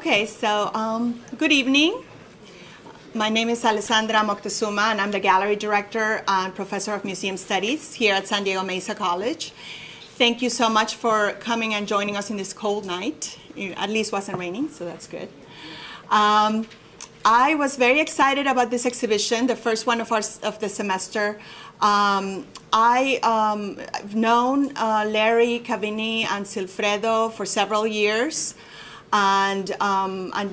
Okay, so good evening. My name is Alessandra Moctezuma, and I'm the gallery director and professor of museum studies here at San Diego Mesa College. Thank you so much for coming and joining us in this cold night. At least it wasn't raining, so that's good. I was very excited about this exhibition, the first one of the semester. I've known Larry, Caveney, and Silfredo for several years. And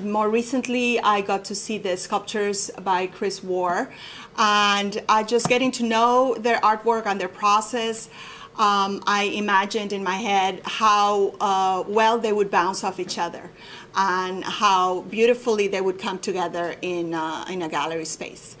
more recently, I got to see the sculptures by Warr. And just getting to know their artwork and their process, I imagined in my head how well they would bounce off each other and how beautifully they would come together in a gallery space.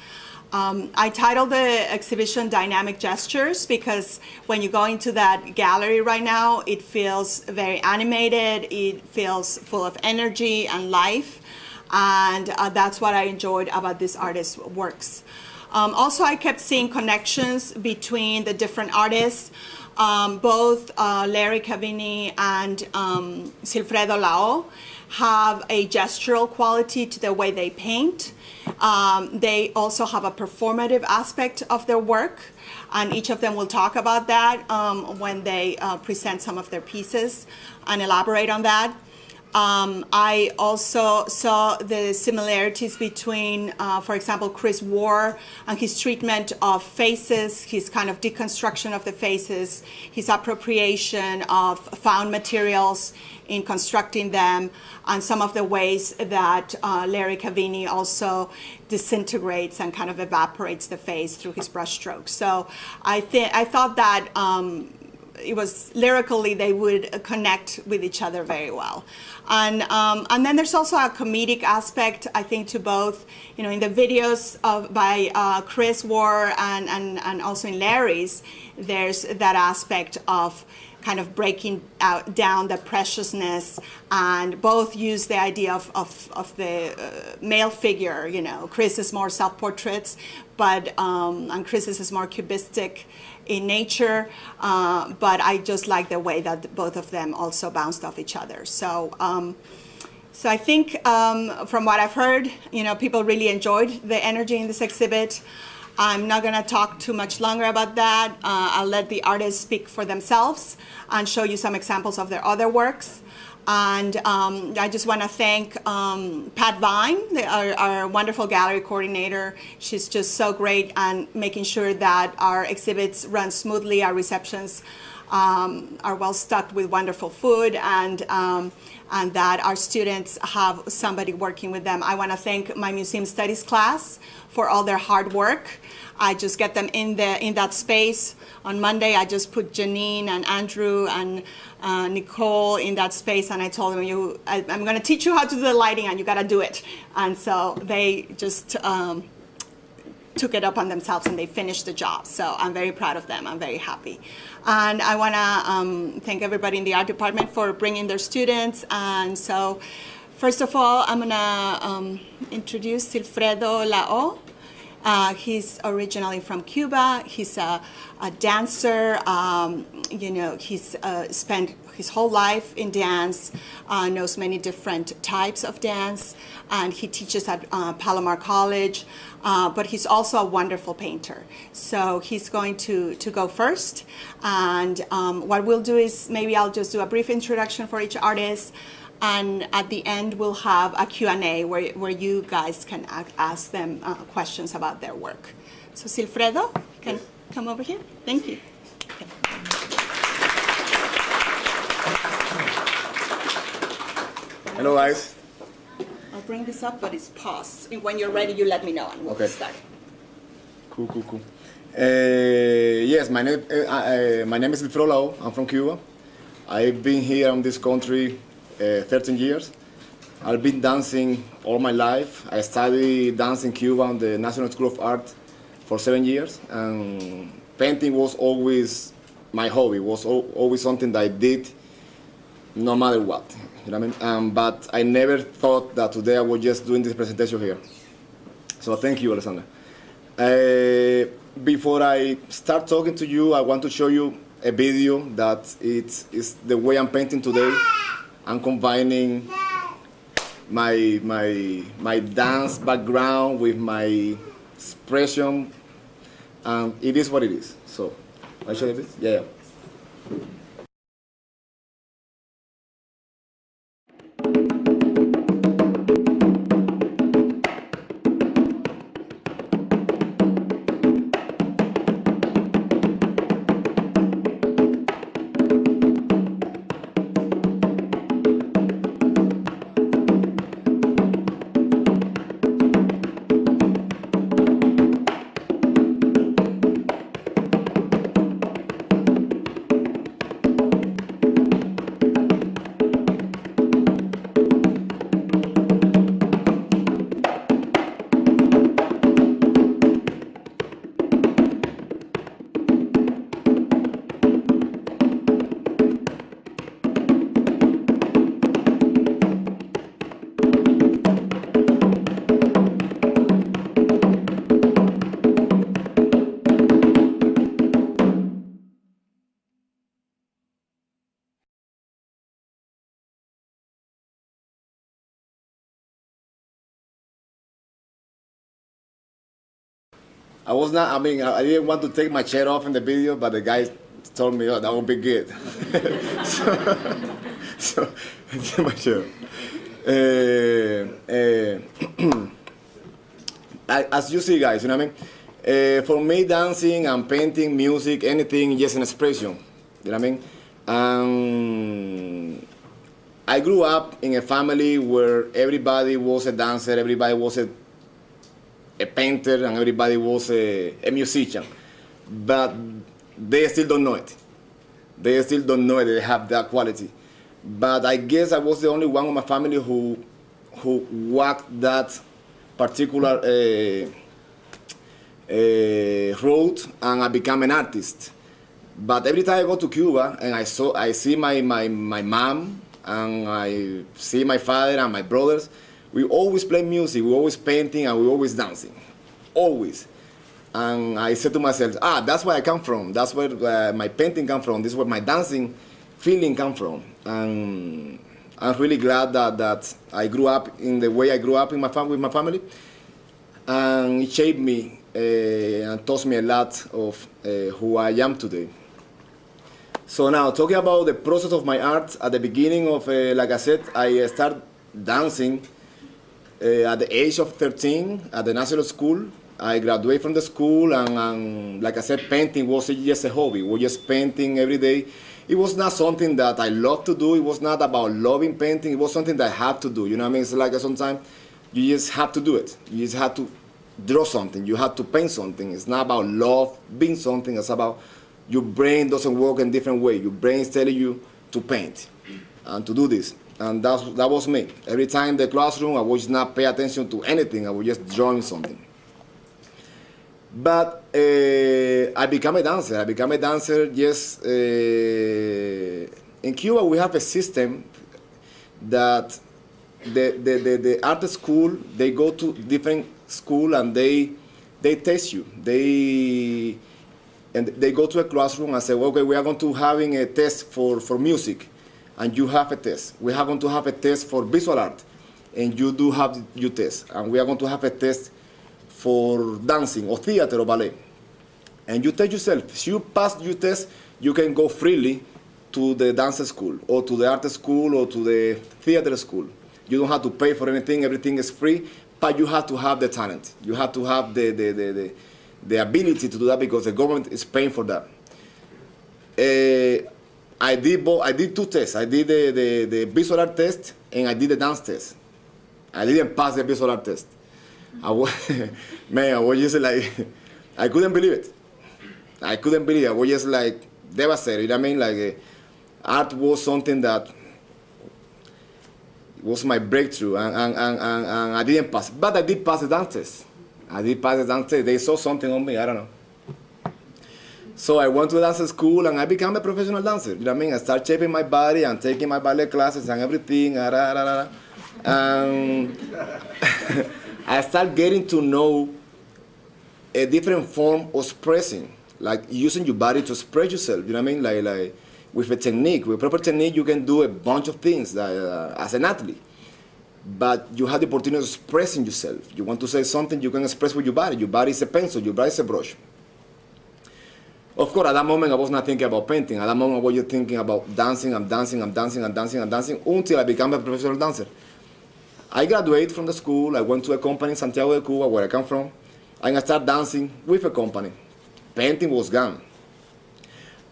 I titled the exhibition Dynamic Gestures because when you go into that gallery right now, it feels very animated, it feels full of energy and life, and that's what I enjoyed about this artist's works. Also, I kept seeing connections between the different artists. Both Larry Caveney and Silfredo have a gestural quality to the way they paint. They also have a performative aspect of their work, and each of them will talk about that when they present some of their pieces and elaborate on that. I also saw the similarities between, for example, Warr and his treatment of faces, his kind of deconstruction of the faces, his appropriation of found materials in constructing them, and some of the ways that Larry Caveney also disintegrates and kind of evaporates the face through his brushstrokes. So I thought that it was lyrically they would connect with each other very well. And then there's also a comedic aspect, I think, to both, in the videos by Warr and also in Larry's, there's that aspect of kind of breaking down the preciousness, and both use the idea of the male figure. Chris is more self-portraits, but and Chris is more cubistic in nature, but I just like the way that both of them also bounced off each other. So I think from what I've heard, people really enjoyed the energy in this exhibit. I'm not going to talk too much longer about that. I'll let the artists speak for themselves and show you some examples of their other works. And I just want to thank Pat Vine, our wonderful gallery coordinator. She's just so great and making sure that our exhibits run smoothly, our receptions are well stocked with wonderful food, and that our students have somebody working with them. I want to thank my museum studies class for all their hard work. I just get them in that space. On Monday, I just put Janine and Andrew and Nicole in that space, and I told them, I'm going to teach you how to do the lighting, and you got to do it. And so they just took it up on themselves, and they finished the job. So I'm very proud of them. I'm very happy. And I want to thank everybody in the art department for bringing their students. And so first of all, I'm going to introduce Silfredo Lao. He's originally from Cuba. He's a dancer. He's spent his whole life in dance, knows many different types of dance, and he teaches at Palomar College, but he's also a wonderful painter. So he's going to go first, and what we'll do is maybe I'll just do a brief introduction for each artist, and at the end we'll have a Q&A where you guys can ask them questions about their work. So Silfredo, you can come over here. Thank you. Okay. Hello guys. I'll bring this up, but it's paused. When you're ready, you let me know and we'll start. Cool. Yes, my name is Silfredo Lao. I'm from Cuba. I've been here in this country 13 years. I've been dancing all my life. I studied dance in Cuba on the National School of Art for 7 years, and painting was always my hobby. It was always something that I did no matter what. You know what I mean? But I never thought that today I was just doing this presentation here. So thank you, Alessandra. Before I start talking to you, I want to show you a video that is the way I'm painting today. I'm combining my dance background with my expression, and it is what it is. So, I show you this? Yeah. I was not, I mean, I didn't want to take my shirt off in the video, but the guy told me, oh, that would be good. so I took my shirt. As you see, guys, you know what I mean? For me, dancing and painting, music, anything, just an expression. You know what I mean? I grew up in a family where everybody was a dancer, everybody was a painter, and everybody was a musician. But they still don't know it. They still don't know it, they have that quality. But I guess I was the only one in my family who walked that particular road, and I became an artist. But every time I go to Cuba and I see my mom, and I see my father and my brothers, we always play music, we always painting, and we always dancing, always. And I said to myself, that's where I come from. That's where my painting come from. This is where my dancing feeling come from. And I'm really glad that I grew up in the way I grew up with my family, and it shaped me and taught me a lot of who I am today. So now, talking about the process of my art, at the beginning of, like I said, I started dancing at the age of 13 at the national school. I graduated from the school, and like I said, painting was just a hobby. We were just painting every day. It was not something that I loved to do. It was not about loving painting. It was something that I had to do. You know what I mean? It's like sometimes you just have to do it. You just have to draw something. You have to paint something. It's not about love being something. It's about your brain doesn't work in a different way. Your brain is telling you to paint and to do this. And that was me. Every time in the classroom, I would just not pay attention to anything. I would just drawing something. But I became a dancer. I became a dancer, yes. In Cuba, we have a system that the art school, they go to different school and they test you. They go to a classroom and say, okay, we are going to having a test for music, and you have a test. We are going to have a test for visual art, and you do have your test. And we are going to have a test for dancing or theater or ballet. And you tell yourself, if you pass your test, you can go freely to the dance school or to the art school or to the theater school. You don't have to pay for anything, everything is free, but you have to have the talent. You have to have the ability to do that because the government is paying for that. I did two tests. I did the visual art test and I did the dance test. I didn't pass the visual art test. I was just like, I couldn't believe it. I couldn't believe it. I was just like devastated. You know what I mean? Like art was something that was my breakthrough, and I didn't pass. But I did pass the dance test. I did pass the dance test. They saw something on me. I don't know. So I went to dance school and I became a professional dancer. You know what I mean? I started shaping my body and taking my ballet classes and everything. I started getting to know a different form of expressing, like using your body to express yourself. You know what I mean? Like with a technique, with proper technique, you can do a bunch of things as an athlete. but you have the opportunity of expressing yourself. You want to say something, you can express with your body. Your body is a pencil, your body is a brush. Of course, at that moment, I was not thinking about painting. At that moment, I was just thinking about dancing, until I became a professional dancer. I graduated from the school. I went to a company in Santiago de Cuba, where I come from, and I started dancing with a company. Painting was gone.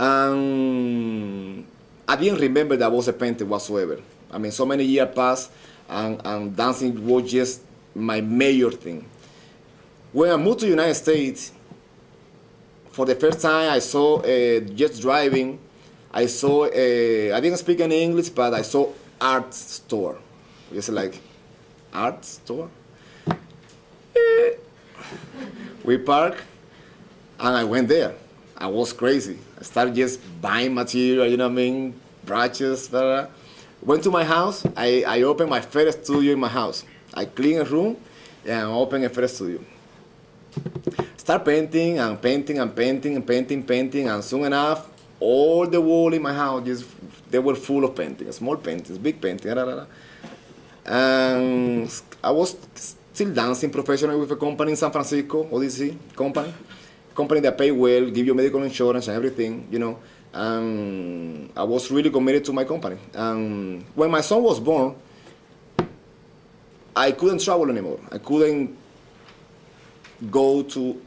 And I didn't remember that I was a painter whatsoever. I mean, so many years passed, and dancing was just my major thing. When I moved to the United States, for the first time, I saw just driving. I saw I didn't speak any English, but I saw art store. Just like art store. We parked, and I went there. I was crazy. I started just buying material, you know what I mean, brushes, blah, blah. Went to my house. I opened my first studio in my house. I cleaned a room and opened a first studio. Start painting, and soon enough, all the wall in my house they were full of paintings, small paintings, big paintings. And I was still dancing professionally with a company in San Francisco, ODC company that pay well, give you medical insurance and everything, you know. And I was really committed to my company. And when my son was born, I couldn't travel anymore. I couldn't go to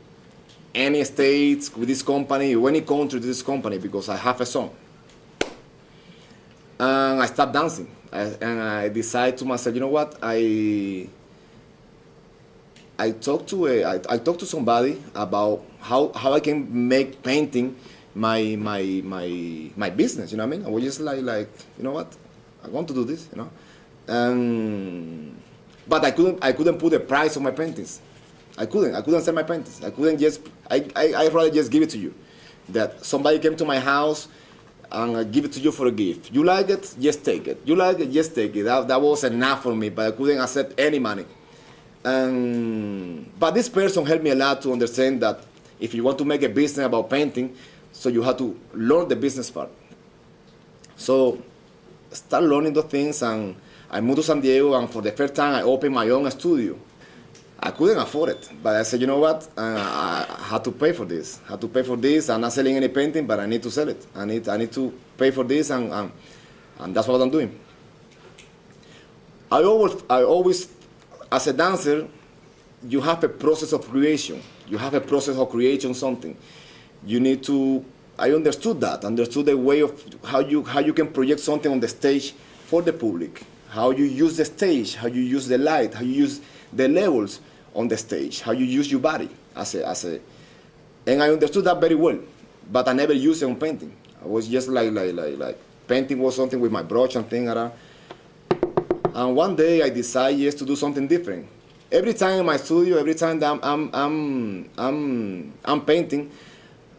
any states with this company or any country with this company because I have a son. And I stopped dancing. And I decided to myself, you know what? I talked to somebody about how I can make painting my business. You know what I mean? I was just like you know what? I want to do this. You know, but I couldn't put a price on my paintings. I couldn't sell my paintings. I couldn't just. I rather just give it to you. That somebody came to my house and I give it to you for a gift. You like it? Just take it. You like it? Just take it. That was enough for me, but I couldn't accept any money. But this person helped me a lot to understand that if you want to make a business about painting, so you have to learn the business part. So start learning those things, and I moved to San Diego, and for the first time I opened my own studio. I couldn't afford it, but I said, you know what? I had to pay for this. I'm not selling any painting, but I need to sell it. I need to pay for this, and that's what I'm doing. I always, as a dancer, you have a process of creation. You have a process of creating something. You need to. I understood the way of how you can project something on the stage for the public. How you use the stage, how you use the light, how you use the levels on the stage, how you use your body as a, and I understood that very well, but I never used it on painting. I was just like painting was something with my brush and thing, and one day I decided just to do something different. Every time in my studio, every time that I'm painting,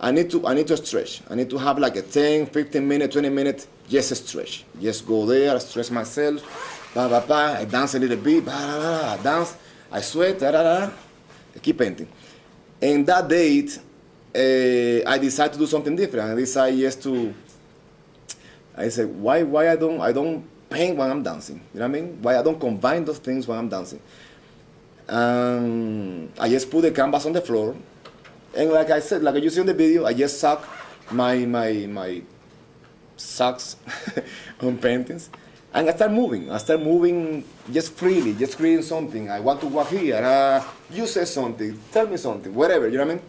I need to stretch. I need to have like a 10, 15 minute, 20 minute, just stretch. Just go there, stretch myself, I dance a little bit, I dance, I sweat, I keep painting. And that date, I decided to do something different. I decided just to, I said, why I don't paint when I'm dancing? You know what I mean? Why I don't combine those things when I'm dancing? I just put the canvas on the floor, and like I said, like you see on the video, I just suck my socks on paintings, and I start moving just freely, just creating something. I want to walk here, you say something, tell me something, whatever, you know what I mean?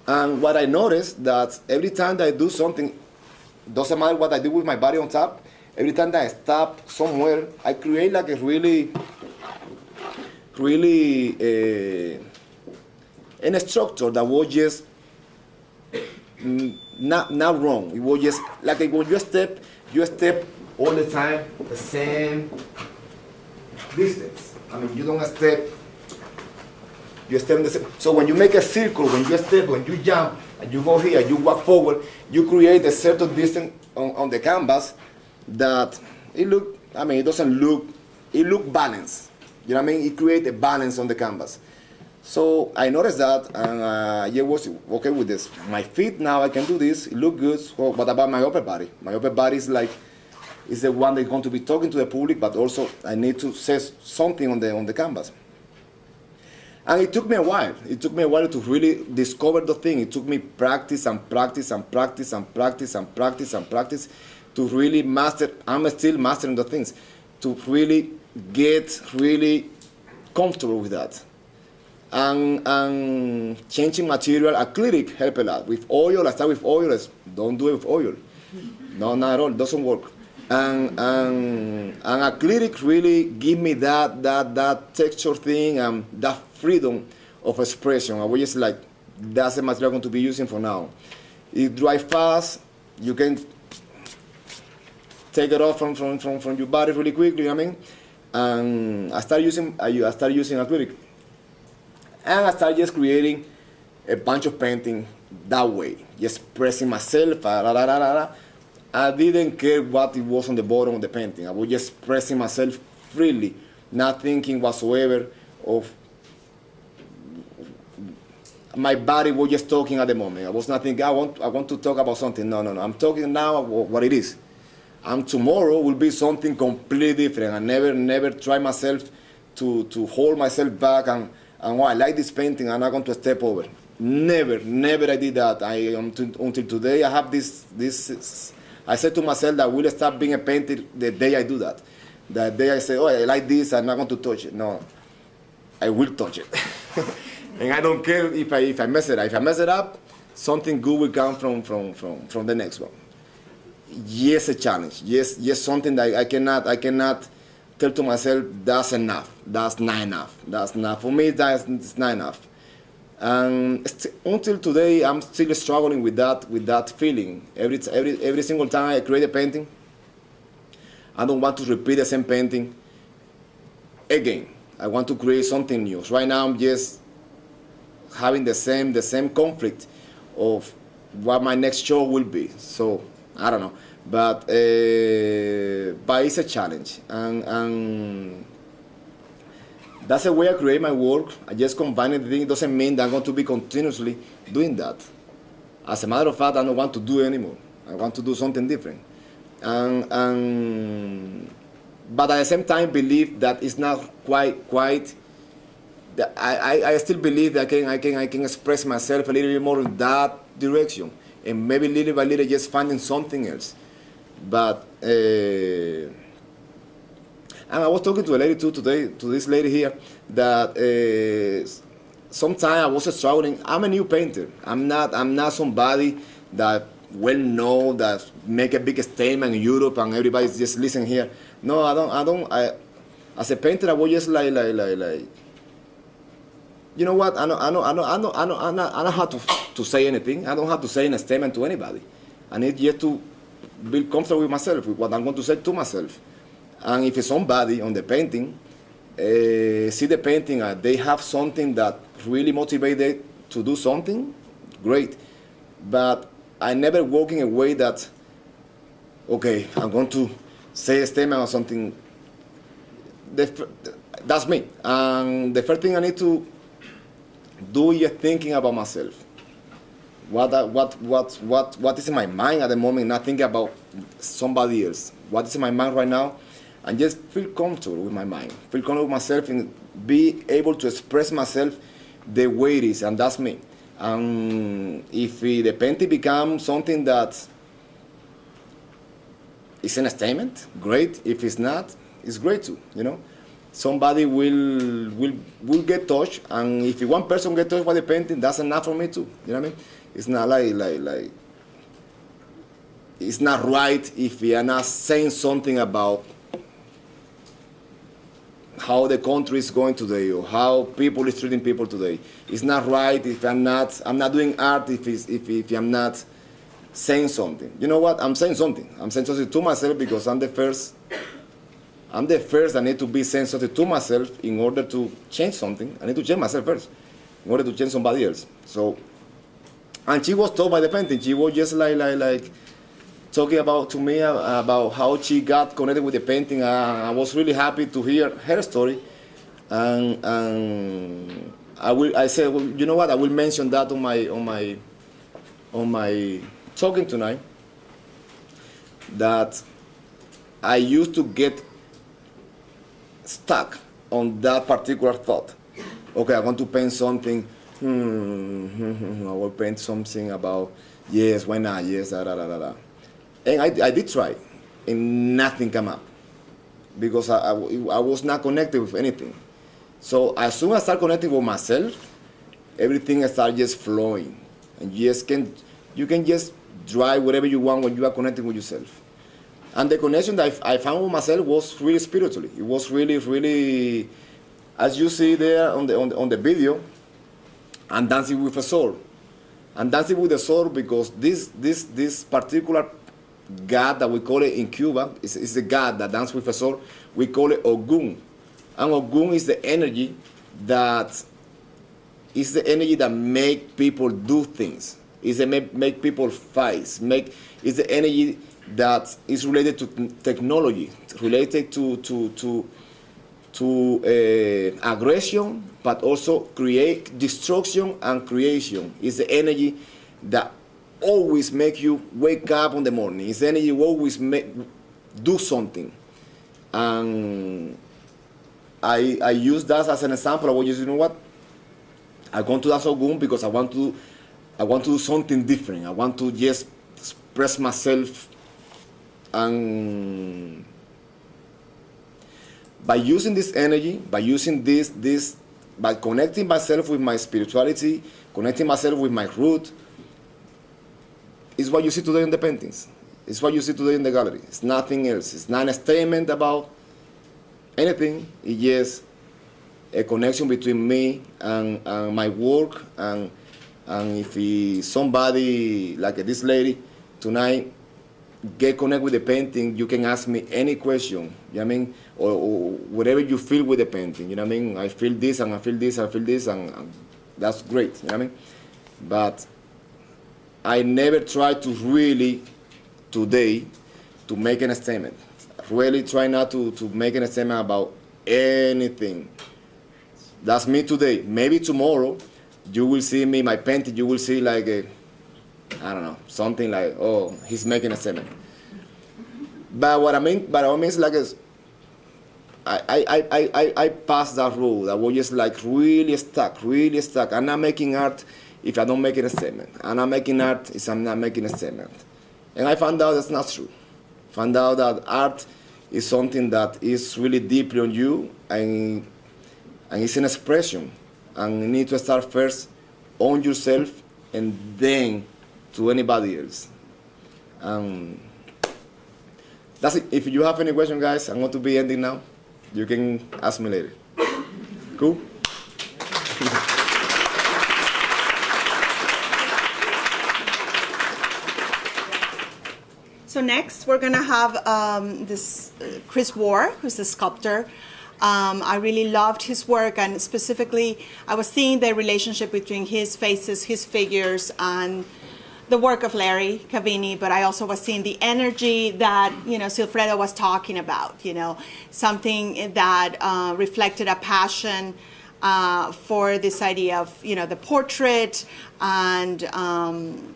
And what I noticed that every time that I do something, doesn't matter what I do with my body on top, every time that I stop somewhere, I create like a really in a structure that was just not wrong. It was just like when you step all the time the same distance. I mean, you don't step. You step the same. So when you make a circle, when you jump, and you go here, you walk forward, you create a certain distance on the canvas that it look. I mean, it doesn't look. It look balanced. You know what I mean? It creates a balance on the canvas. So I noticed that, and I was okay with this. My feet now, I can do this. It look good. So what about my upper body? My upper body is like is the one that's going to be talking to the public, but also I need to say something on the canvas. And it took me a while. It took me a while to really discover the thing. It took me practice and practice and practice and practice and practice and practice to really master. I'm still mastering the things, to really get really comfortable with that. And changing material, acrylic help a lot. With oil, I start with oil. Don't do it with oil. No, not at all. It doesn't work. And acrylic really give me that texture thing and that freedom of expression. I was just like, that's the material I'm going to be using for now. It dries fast. You can take it off from your body really quickly. You know what I mean? And I started using acrylic. And I started just creating a bunch of painting that way, just expressing myself. I didn't care what it was on the bottom of the painting. I was just expressing myself freely, not thinking whatsoever of my body was just talking at the moment. I was not thinking, I want to talk about something. No. I'm talking now about what it is. And tomorrow will be something completely different. I never try myself to hold myself back and I like this painting, I'm not going to step over. Never I did that. Until today, I have this. I said to myself that I will stop being a painter the day I do that. The day I say, oh, I like this, I'm not going to touch it. No, I will touch it. And I don't care if I mess it up. If I mess it up, something good will come from the next one. Yes, a challenge. Yes, something that I cannot tell to myself, that's enough. That's not enough. That's not, for me, it's not enough. And until today, I'm still struggling with that feeling. Every single time I create a painting, I don't want to repeat the same painting again. I want to create something new. So right now, I'm just having the same conflict of what my next show will be. So I don't know, but it's a challenge, and that's the way I create my work. I just combine the thing. It doesn't mean that I'm going to be continuously doing that. As a matter of fact, I don't want to do it anymore. I want to do something different. But at the same time, believe that it's not quite. I still believe that I can express myself a little bit more in that direction, and maybe little by little just finding something else. But. And I was talking to a lady too today, to this lady here, that sometimes I was struggling. I'm a new painter. I'm not somebody that well known, that make a big statement in Europe and everybody's just listening here. No, I don't. As a painter, I was just like. You know what? I don't have to say anything. I don't have to say a statement to anybody. I need just to be comfortable with myself, with what I'm going to say to myself. And if somebody on the painting see the painting and they have something that really motivates them to do something, great. But I never work in a way that, okay, I'm going to say a statement or something. That's me. And the first thing I need to do is thinking about myself. What is in my mind at the moment? Not thinking about somebody else. What is in my mind right now? And just feel comfortable with my mind, feel comfortable with myself, and be able to express myself the way it is, and that's me. And if the painting becomes something that is a statement, great. If it's not, it's great too. You know, somebody will get touched, and if one person gets touched by the painting, that's enough for me too. You know what I mean? It's not like it's not right if we are not saying something about how the country is going today or how people is treating people today. It's not right if I'm not doing art if I'm not saying something. You know what? I'm saying something. I'm saying something to myself because I'm the first I need to be saying something to myself in order to change something. I need to change myself first in order to change somebody else. So, and she was told by the painting. She was just like talking to me about how she got connected with the painting. I was really happy to hear her story, and I said, well, you know what? I will mention that on my talking tonight. That I used to get stuck on that particular thought. Okay, I want to paint something. I will paint something about, yes, why not? Yes, da da da da da. And I did try, and nothing came up because I was not connected with anything. So as soon as I start connecting with myself, everything starts just flowing, and you can just drive whatever you want when you are connecting with yourself. And the connection that I found with myself was really spiritually. It was really, really, as you see there on the video, I'm dancing with a soul. I'm dancing with the soul because this particular God that we call it in Cuba is the God that dances with a soul. We call it Ogun. And Ogun is the energy that make people do things. It's the make people fight. It's the energy that is related to technology, related to aggression, but also create destruction and creation. It's the energy that always make you wake up in the morning. It's the energy you always do something. And I use that as an example. I was just, you know what? I want to dance Ogun because I want to do something different. I want to just express myself, and by using this energy, by using by connecting myself with my spirituality, connecting myself with my root, is what you see today in the paintings. It's what you see today in the gallery. It's nothing else. It's not a statement about anything. It's just a connection between me and my work. And if somebody like this lady tonight get connected with the painting, you can ask me any question, you know what I mean? Or whatever you feel with the painting, you know what I mean? I feel this and I feel this, I feel this, and that's great, you know what I mean? But I never try to really, today, to make a statement. Really try not to make a statement about anything. That's me today. Maybe tomorrow, you will see me, my painting, you will see like I don't know, something like, oh, he's making a statement. But what I mean is like, I passed that road. I was just like really stuck. I'm not making art if I don't make a statement. I'm not making art if I'm not making a statement. And I found out that's not true. Found out that art is something that is really deeply on you, and it's an expression. And you need to start first on yourself and then to anybody else. That's it. If you have any question, guys, I'm going to be ending now. You can ask me later. Cool? So next, we're going to have this Chris Warr, who's the sculptor. I really loved his work, and specifically, I was seeing the relationship between his faces, his figures, and the work of Larry Caveney, but I also was seeing the energy that, Silfredo was talking about, something that reflected a passion for this idea of, the portrait. And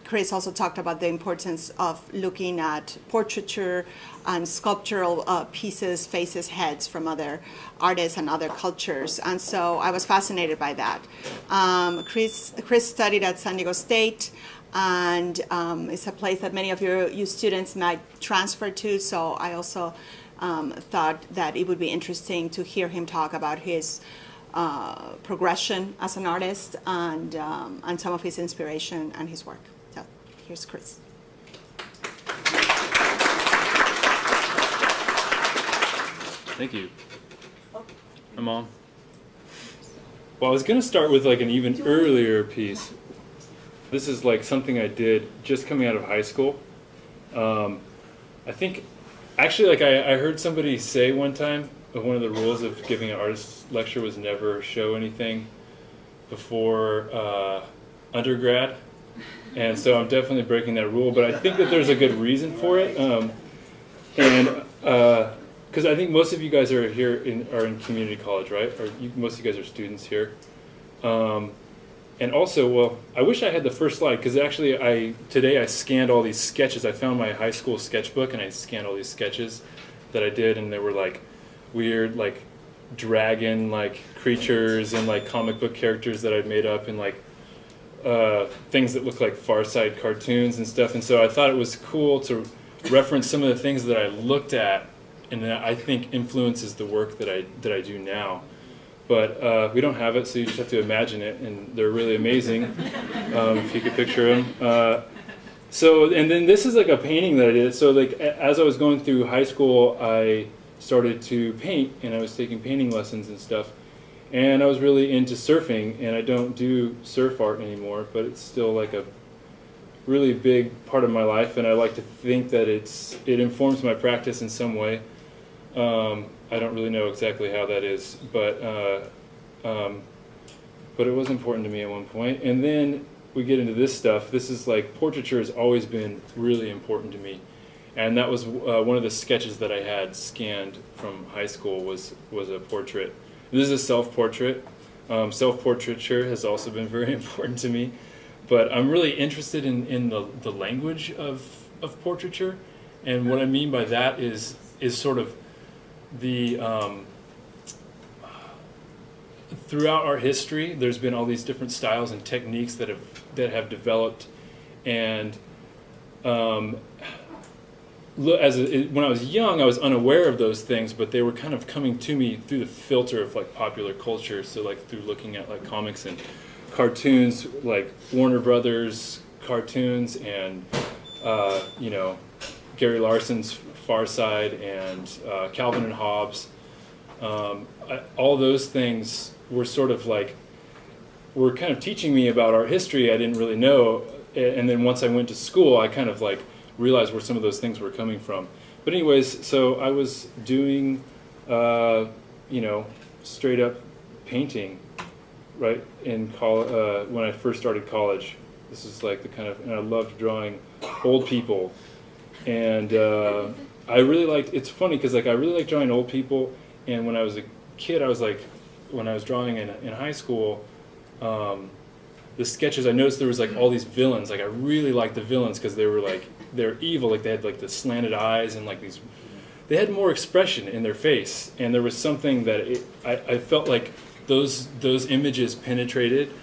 Chris also talked about the importance of looking at portraiture and sculptural pieces, faces, heads from other artists and other cultures. And so I was fascinated by that. Chris studied at San Diego State, and it's a place that many of you students might transfer to. So I also thought that it would be interesting to hear him talk about his progression as an artist and some of his inspiration and his work. So here's Chris. Thank you. I'm on. Well, I was going to start with like an even earlier piece. This is like something I did just coming out of high school. I think, actually, like I heard somebody say one time that one of the rules of giving an artist lecture was never show anything before undergrad. And so I'm definitely breaking that rule, but I think that there's a good reason for it. Because I think most of you guys are here are in community college, right? Or most of you guys are students here. And also, well, I wish I had the first slide, because actually today I scanned all these sketches. I found my high school sketchbook and I scanned all these sketches. that I did, and they were like weird like dragon like creatures and like comic book characters that I'd made up, and like things that look like Far Side cartoons and stuff. And so I thought it was cool to reference some of the things that I looked at and that I think influences the work that I do now. But we don't have it, so you just have to imagine it, and they're really amazing if you could picture them. So, and then this is like a painting that I did. So like as I was going through high school, I started to paint, and I was taking painting lessons and stuff. And I was really into surfing, and I don't do surf art anymore, but it's still like a really big part of my life, and I like to think that it informs my practice in some way. I don't really know exactly how that is, but it was important to me at one point. And then we get into this stuff. This is like, portraiture has always been really important to me, and that was one of the sketches that I had scanned from high school was a portrait. This is a self-portrait. Self-portraiture has also been very important to me, but I'm really interested in the language of portraiture, and what I mean by that is sort of the throughout our history, there's been all these different styles and techniques that have developed, and when I was young, I was unaware of those things, but they were kind of coming to me through the filter of like popular culture. So like through looking at like comics and cartoons, like Warner Brothers cartoons, and Gary Larson's Far Side, and Calvin and Hobbes. All those things were sort of like, were kind of teaching me about art history I didn't really know. And then once I went to school, I kind of like realized where some of those things were coming from. But anyways, so I was doing, straight up painting, right, in when I first started college. This is like the kind of, and I loved drawing old people. And I really liked, it's funny because like I really like drawing old people, and when I was a kid, I was like, when I was drawing in high school, the sketches, I noticed there was like all these villains. Like I really liked the villains because they were evil. Like they had like the slanted eyes, and like they had more expression in their face. And there was something that I felt like those images penetrated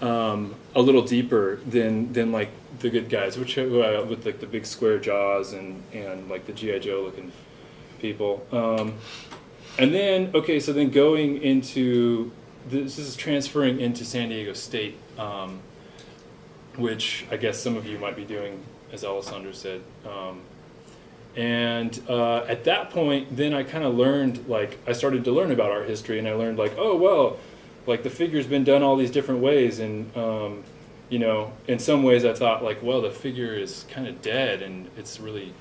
a little deeper than like the good guys, with like the big square jaws and like the G.I. Joe looking people. And then, okay, so then going into, this is transferring into San Diego State, which I guess some of you might be doing, as Alessandro said. At that point, then I kind of learned, like, I started to learn about art history, and I learned, like, oh, well, like, the figure's been done all these different ways, and, in some ways I thought, like, well, the figure is kind of dead, and it's really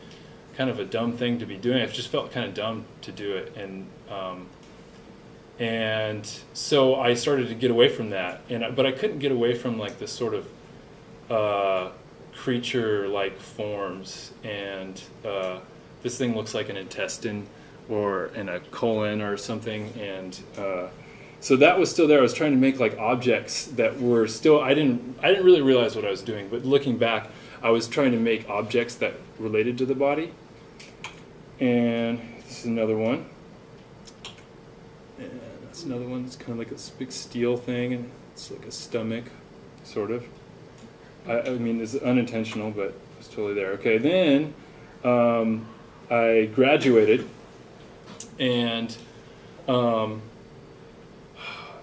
kind of a dumb thing to be doing. It just felt kind of dumb to do it, and so I started to get away from that, but I couldn't get away from like this sort of creature-like forms, and this thing looks like an intestine or a colon or something, and so that was still there. I was trying to make like objects that were still, I didn't really realize what I was doing, but looking back, I was trying to make objects that related to the body. And this is another one. And that's another one. It's kind of like a big steel thing, and it's like a stomach, sort of. I mean, it's unintentional, but it's totally there. Okay, then I graduated, and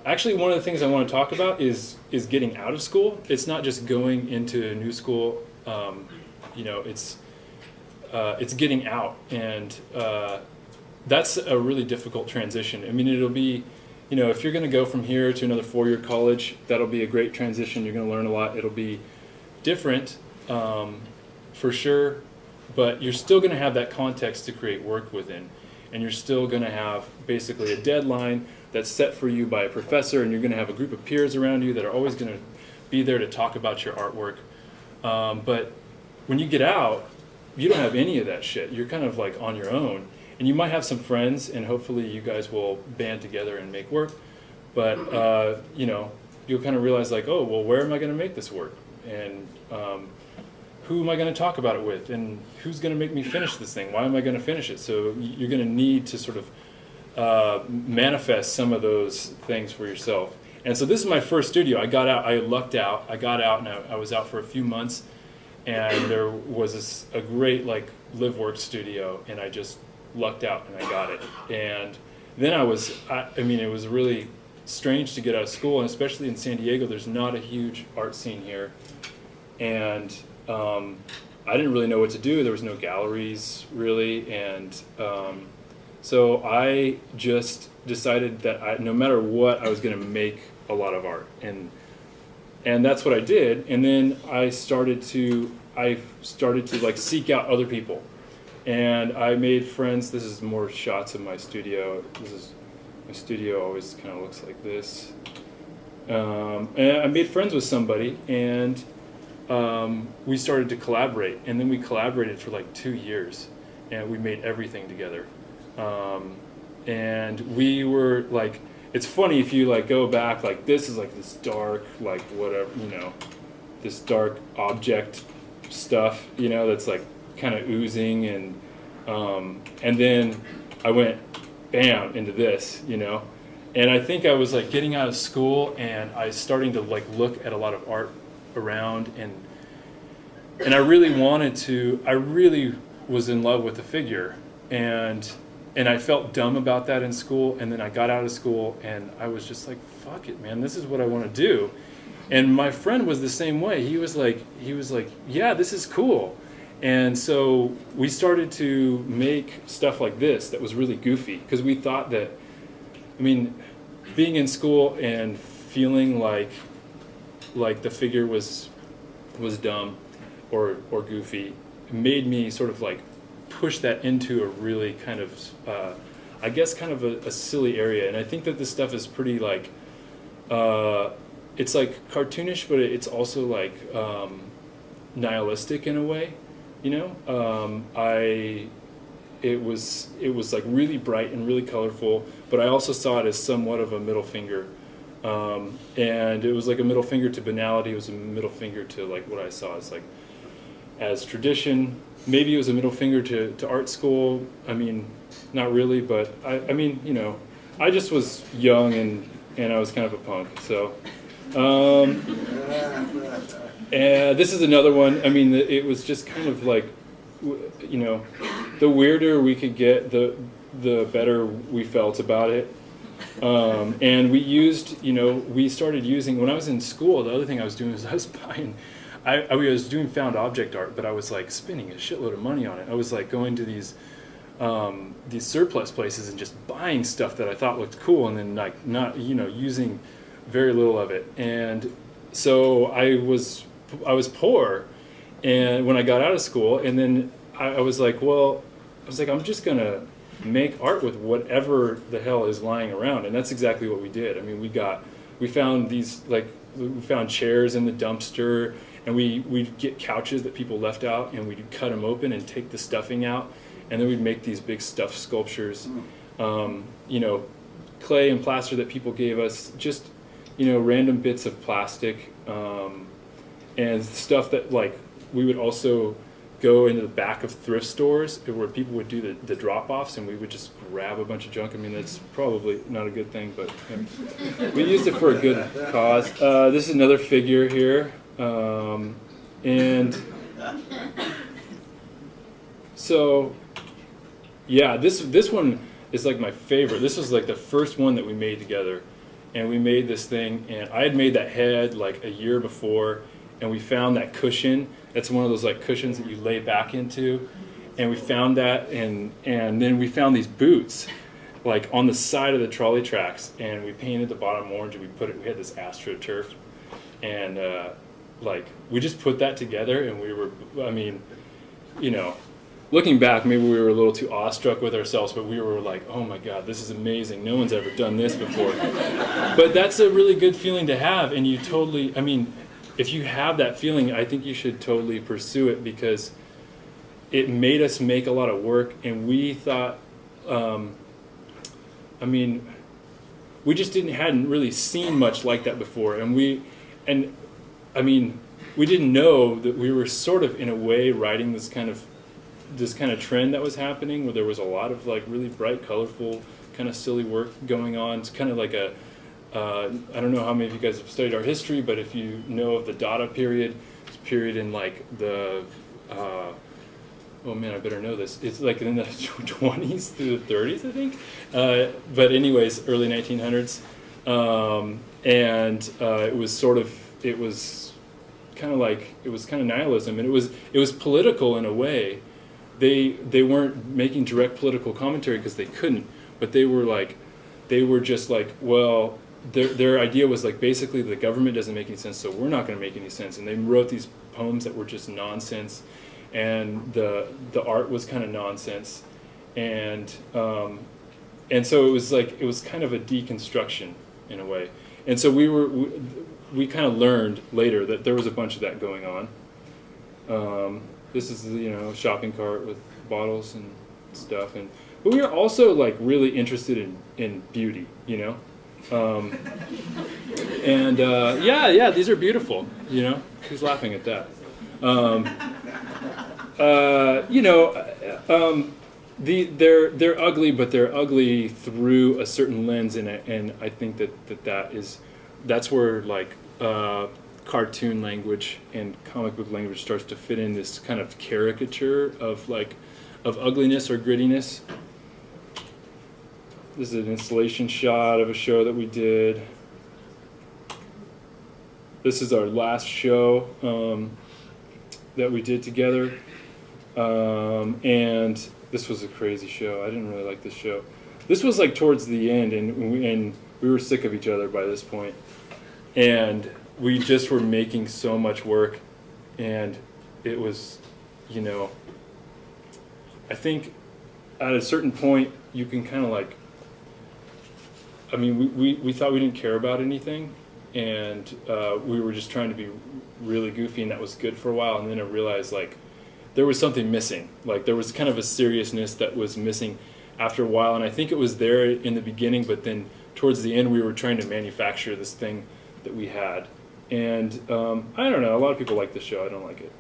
actually one of the things I want to talk about is getting out of school. It's not just going into a new school. It's getting out, and that's a really difficult transition. I mean, it'll be, if you're going to go from here to another 4-year college, that'll be a great transition. You're going to learn a lot. It'll be different, for sure, but you're still going to have that context to create work within, and you're still going to have basically a deadline that's set for you by a professor, and you're going to have a group of peers around you that are always going to be there to talk about your artwork. But when you get out, you don't have any of that shit. You're kind of like on your own, and you might have some friends, and hopefully you guys will band together and make work. But you'll kind of realize like, oh, well, where am I going to make this work? And who am I going to talk about it with, and who's going to make me finish this thing? Why am I going to finish it? So you're going to need to sort of manifest some of those things for yourself. And so this is my first studio. I got out, I lucked out, I got out, and I was out for a few months, and there was a great like live work studio, and I just lucked out and I got it. And then I mean, it was really strange to get out of school, and especially in San Diego, there's not a huge art scene here. And I didn't really know what to do. There was no galleries really, and so I just decided that no matter what, I was going to make a lot of art, and that's what I did. And then I started to like seek out other people, and I made friends. This is more shots of my studio. My studio always kind of looks like this. And I made friends with somebody, and we started to collaborate, and then we collaborated for like 2 years, and we made everything together. And we were like, it's funny if you like go back, like this is like this dark, like whatever, you know, this dark object stuff, you know, that's like kind of oozing, and then I went bam into this, you know. And I think I was like getting out of school, and I was starting to like look at a lot of art around, and I really was in love with the figure, and I felt dumb about that in school. And then I got out of school, and I was just like, fuck it, man, this is what I want to do. And my friend was the same way. He was like, yeah, this is cool. And so we started to make stuff like this that was really goofy, because we thought that, I mean, being in school and feeling like the figure was dumb or goofy made me sort of like push that into a really kind of, I guess, kind of a silly area. And I think that this stuff is pretty like, it's like cartoonish, but it's also like nihilistic in a way, you know. It was like really bright and really colorful, but I also saw it as somewhat of a middle finger, and it was like a middle finger to banality. It was a middle finger to like what I saw as tradition. Maybe it was a middle finger to art school. I mean, not really, but I mean, you know, I just was young and I was kind of a punk. So, and this is another one. I mean, it was just kind of like, you know, the weirder we could get, the better we felt about it. And we used, you know, we started using, when I was in school, the other thing I was doing was I was buying, I was doing found object art, but I was like spending a shitload of money on it. I was like going to these surplus places and just buying stuff that I thought looked cool, and then like not, you know, using very little of it. And so I was poor, and when I got out of school, and then I was like, well, I'm just gonna make art with whatever the hell is lying around. And that's exactly what we did. I mean, we found these, like, we found chairs in the dumpster, and we'd get couches that people left out, and we'd cut them open and take the stuffing out, and then we'd make these big stuffed sculptures, you know, clay and plaster that people gave us, just, you know, random bits of plastic, and stuff that, like, we would also go into the back of thrift stores where people would do the drop-offs, and we would just grab a bunch of junk. I mean, that's probably not a good thing, but we used it for a good cause. This is another figure here, and so, yeah, this one is like my favorite. This was like the first one that we made together, and we made this thing, and I had made that head like a year before, and we found that cushion. That's one of those like cushions that you lay back into, and we found that, and then we found these boots like on the side of the trolley tracks, and we painted the bottom orange, and we had this AstroTurf, and like we just put that together, and we were, I mean, you know, looking back, maybe we were a little too awestruck with ourselves, but we were like, oh my God, this is amazing. No one's ever done this before. But that's a really good feeling to have, and you totally, I mean, if you have that feeling, I think you should totally pursue it, because it made us make a lot of work, and we thought, I mean, we just hadn't really seen much like that before, and I mean, we didn't know that we were sort of in a way riding this kind of trend that was happening, where there was a lot of like really bright, colorful, kind of silly work going on. It's kind of like a I don't know how many of you guys have studied art history, but if you know of the Dada period, it's a period in like the oh man, I better know this. It's like in the 20s through the 30s, I think. But anyways, early 1900s, and it was kind of nihilism, and it was political in a way. They weren't making direct political commentary because they couldn't, but they were just like, well, their idea was like, basically the government doesn't make any sense, so we're not going to make any sense. And they wrote these poems that were just nonsense, and the art was kind of nonsense, and so it was kind of a deconstruction in a way. And so we kind of learned later that there was a bunch of that going on. This is a shopping cart with bottles and stuff, but we were also like really interested in beauty, and yeah, these are beautiful, Who's laughing at that? They're ugly, but they're ugly through a certain lens, and I think that's where like cartoon language and comic book language starts to fit in this kind of caricature of ugliness or grittiness. This is an installation shot of a show that we did. This is our last show that we did together, and this was a crazy show. I didn't really like this show. This was like towards the end, and we were sick of each other by this point, and we just were making so much work, and it was, I think at a certain point you can kind of like, we thought we didn't care about anything, and we were just trying to be really goofy, and that was good for a while, and then I realized like there was something missing. Like there was kind of a seriousness that was missing after a while, and I think it was there in the beginning, but then towards the end we were trying to manufacture this thing that we had. And I don't know, a lot of people like this show, I don't like it.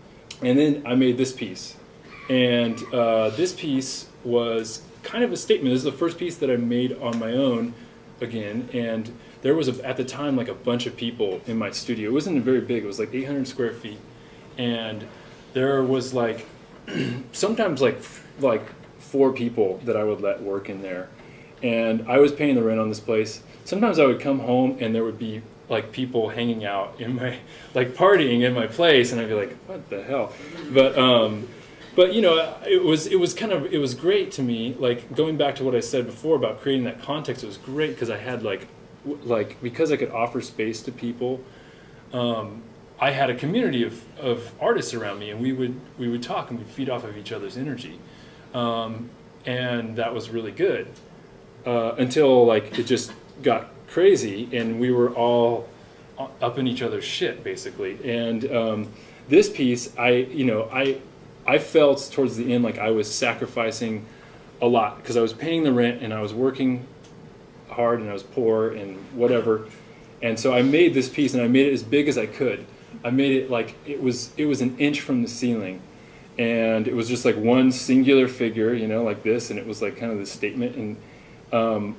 And then I made this piece. And this piece was kind of a statement. This is the first piece that I made on my own again. And there was, at the time, like a bunch of people in my studio. It wasn't very big, it was like 800 square feet. And there was like, sometimes like 4 people that I would let work in there. And I was paying the rent on this place. Sometimes I would come home and there would be like people hanging out in my, like partying in my place, and I'd be like, what the hell? But it was great to me, like going back to what I said before about creating that context. It was great because I had because I could offer space to people, I had a community of artists around me, and we would talk and we'd feed off of each other's energy, and that was really good until like it just got crazy, and we were all up in each other's shit basically. And this piece, I felt towards the end like I was sacrificing a lot because I was paying the rent and I was working hard and I was poor and whatever. And so I made this piece, and I made it as big as I could. I made it like it was an inch from the ceiling, and it was just like one singular figure, like this, and it was like kind of this statement. And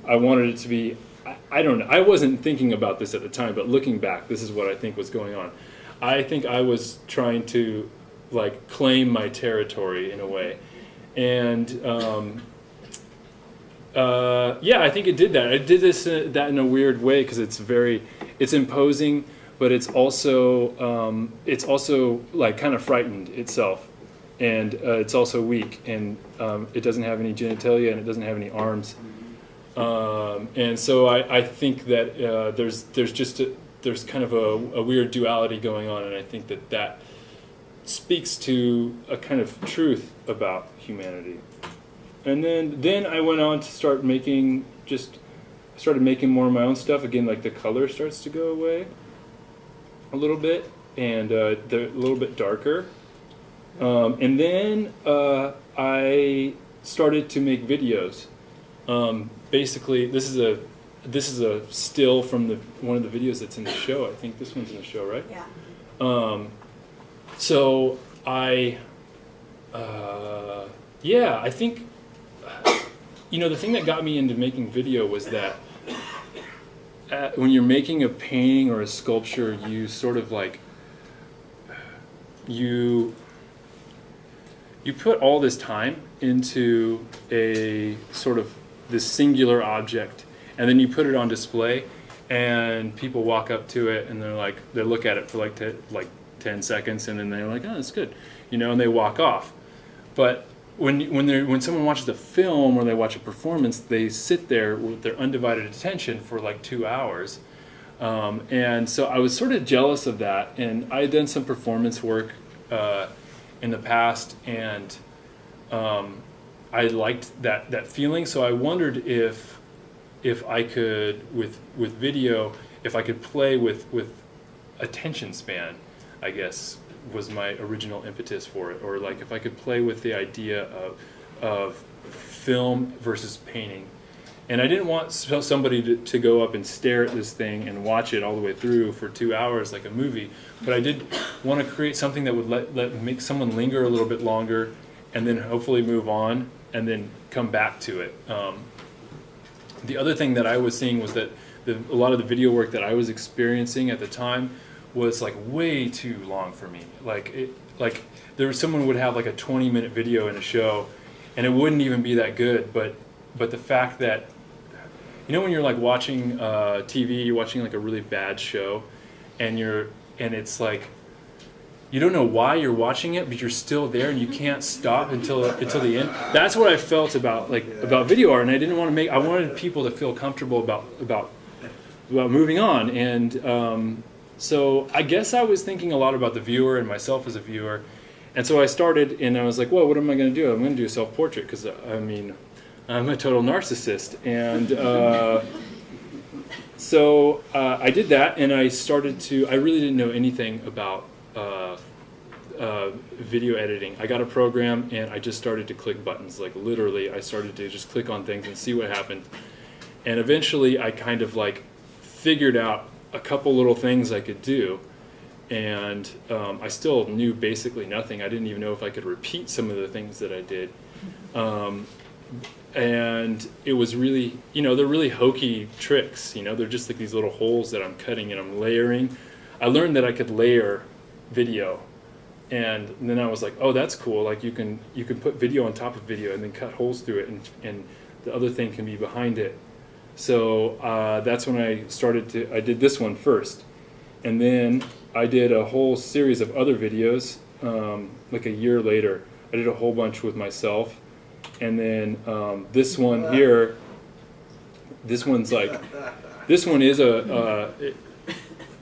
I wanted it to be, I don't know, I wasn't thinking about this at the time, but looking back, this is what I think was going on. I think I was trying to like claim my territory in a way, and I think it did that. It did that in a weird way because it's imposing, but it's also like kind of frightened itself, and it's also weak, and it doesn't have any genitalia and it doesn't have any arms. And so I think that there's kind of a weird duality going on, and I think that speaks to a kind of truth about humanity. And then I went on to started making more of my own stuff again. Like the color starts to go away a little bit, and they're a little bit darker. And then I started to make videos. Basically, this is a still from one of the videos that's in the show. I think this one's in the show, right? Yeah. So yeah, I think, the thing that got me into making video was that when you're making a painting or a sculpture, you sort of like, you put all this time into a sort of this singular object, and then you put it on display, and people walk up to it and they look at it for like 10 seconds, and then they're like, oh, that's good, and they walk off. But when someone watches a film or they watch a performance, they sit there with their undivided attention for like 2 hours. And so I was sort of jealous of that, and I had done some performance work in the past, and I liked that feeling. So I wondered if I could, with video, if I could play with attention span, I guess, was my original impetus for it, or like if I could play with the idea of film versus painting. And I didn't want somebody to go up and stare at this thing and watch it all the way through for 2 hours like a movie, but I did want to create something that would make someone linger a little bit longer, and then hopefully move on and then come back to it. The other thing that I was seeing was that a lot of the video work that I was experiencing at the time was like way too long for me. Like someone would have like a 20-minute video in a show, and it wouldn't even be that good. But the fact that, when you're like watching TV, you're watching like a really bad show, and it's like you don't know why you're watching it, but you're still there and you can't stop until the end. That's what I felt about video art, and I wanted people to feel comfortable about moving on. And so I guess I was thinking a lot about the viewer and myself as a viewer. And so I started, and I was like, well, what am I going to do? I'm going to do a self-portrait, because, I'm a total narcissist. And so I did that, and I really didn't know anything about video editing. I got a program, and I just started to click buttons. Like literally, I started to just click on things and see what happened. And eventually, I kind of like figured out a couple little things I could do, and I still knew basically nothing. I didn't even know if I could repeat some of the things that I did. And it was really, they're really hokey tricks. They're just like these little holes that I'm cutting and I'm layering. I learned that I could layer video, and then I was like, oh, that's cool. Like you can put video on top of video and then cut holes through it, and the other thing can be behind it. So that's when I did this one first. And then I did a whole series of other videos, like a year later. I did a whole bunch with myself. And then this one here, this one is like a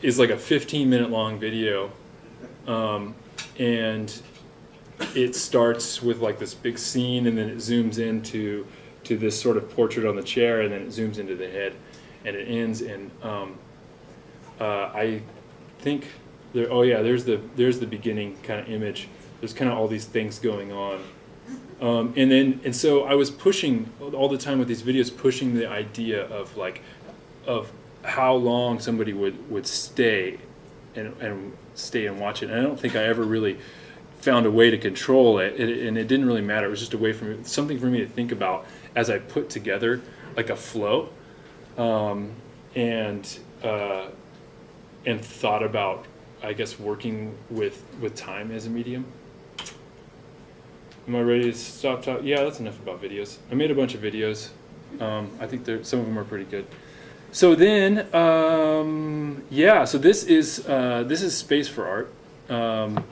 15-minute long video. And it starts with like this big scene, and then it zooms into this sort of portrait on the chair, and then it zooms into the head, and it ends in I think there's the beginning kind of image. There's kind of all these things going on, and so I was pushing all the time with these videos, pushing the idea of how long somebody would stay and stay and watch it. And I don't think I ever really found a way to control it, and it didn't really matter. It was just a way for me, something for me to think about as I put together like a flow, and thought about, I guess, working with time as a medium. Am I ready to stop talking? Yeah, that's enough about videos. I made a bunch of videos. I think some of them are pretty good. So then, so this is Space for Art,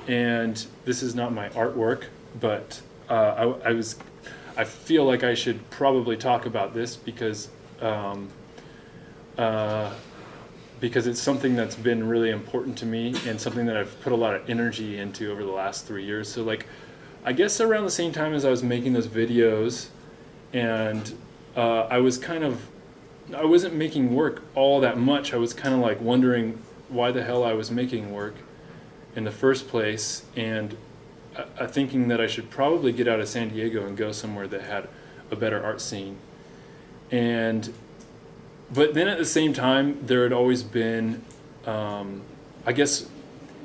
and this is not my artwork, but I feel like I should probably talk about this because it's something that's been really important to me, and something that I've put a lot of energy into over the last 3 years. So like, I guess around the same time as I was making those videos, and I wasn't making work all that much. I was kind of like wondering why the hell I was making work in the first place, and thinking that I should probably get out of San Diego and go somewhere that had a better art scene. But then at the same time, there had always been, I guess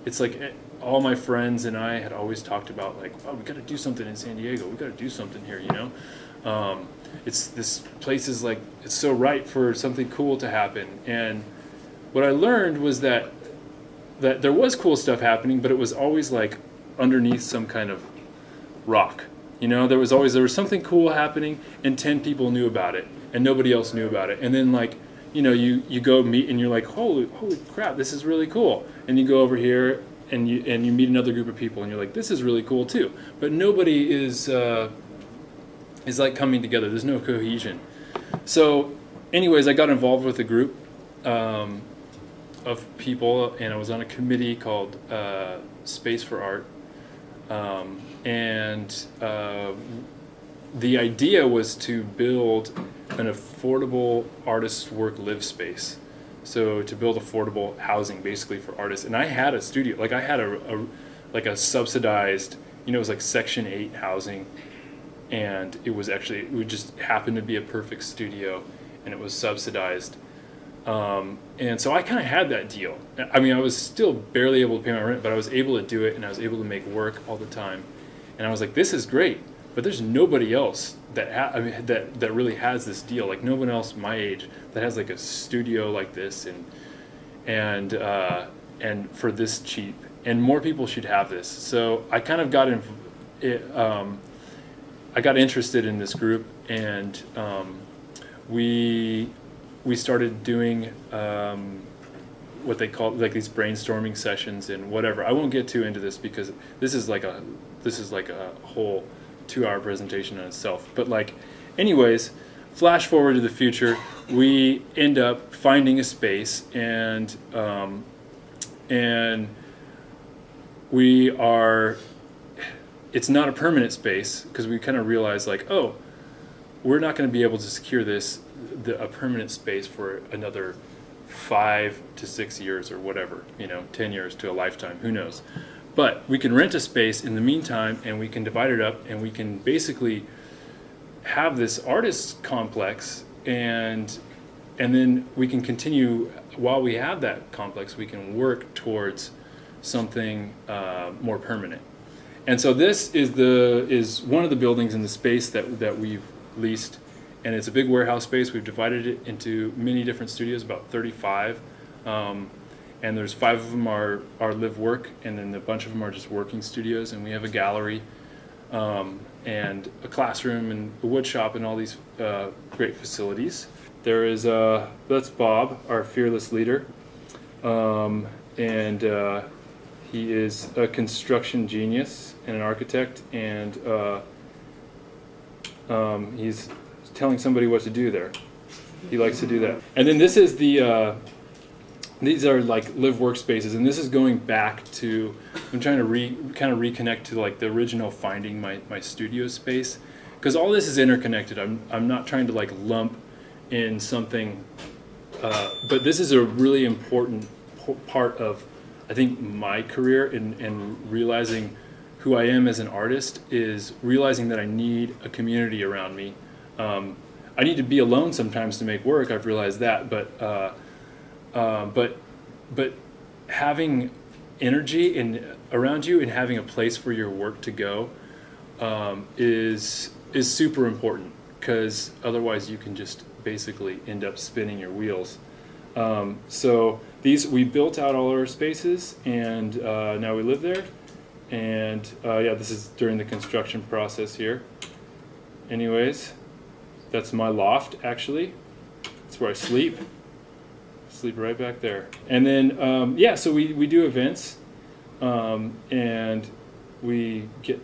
it's like all my friends and I had always talked about like, oh, we got to do something in San Diego. We got to do something here, you know. It's this place is like, it's so ripe for something cool to happen. And what I learned was that there was cool stuff happening, but it was always like underneath some kind of rock. You know, there was something cool happening, and 10 people knew about it, and nobody else knew about it. And then like, you know, you go meet, and you're like, holy crap, this is really cool. And you go over here, and you meet another group of people, and you're like, this is really cool too. But nobody is like coming together. There's no cohesion. So, anyways, I got involved with a group of people, and I was on a committee called Space for Art. The idea was to build an affordable artist work live space. So to build affordable housing basically for artists. And I had a studio, like I had a subsidized, you know, it was like Section 8 housing, and it would just happen to be a perfect studio, and it was subsidized. And so I kind of had that deal. I mean, I was still barely able to pay my rent, but I was able to do it, and I was able to make work all the time. And I was like, this is great, but there's nobody else that really has this deal. Like no one else my age that has like a studio like this, and for this cheap. And more people should have this. So I kind of got I got interested in this group, and we started doing what they call like these brainstorming sessions and whatever. I won't get too into this because this is like a whole 2-hour presentation in itself. But like, anyways, flash forward to the future, we end up finding a space, and we are. It's not a permanent space because we kind of realized like, oh, we're not going to be able to secure a permanent space for another 5 to 6 years or whatever, 10 years to a lifetime, who knows. But we can rent a space in the meantime, and we can divide it up, and we can basically have this artist complex, and then we can continue while we have that complex. We can work towards something more permanent. And so this is one of the buildings in the space that we've leased, and it's a big warehouse space. We've divided it into many different studios, about 35. And there's 5 of them are live work, and then a bunch of them are just working studios. And we have a gallery, and a classroom, and a wood shop, and all these great facilities. There is that's Bob, our fearless leader, and he is a construction genius and an architect, and he's telling somebody what to do there. He likes to do that. And then this is these are like live workspaces, and this is going back to, I'm trying to reconnect to like the original finding my studio space, because all this is interconnected. I'm not trying to like lump in something, but this is a really important part of, I think, my career in realizing who I am as an artist, is realizing that I need a community around me. I need to be alone sometimes to make work. I've realized that, but having energy around you and having a place for your work to go is super important, because otherwise you can just basically end up spinning your wheels. So we built out all our spaces, and now we live there. And this is during the construction process here. Anyways, that's my loft, actually. That's where I sleep. Sleep right back there. And then, so we do events, and we get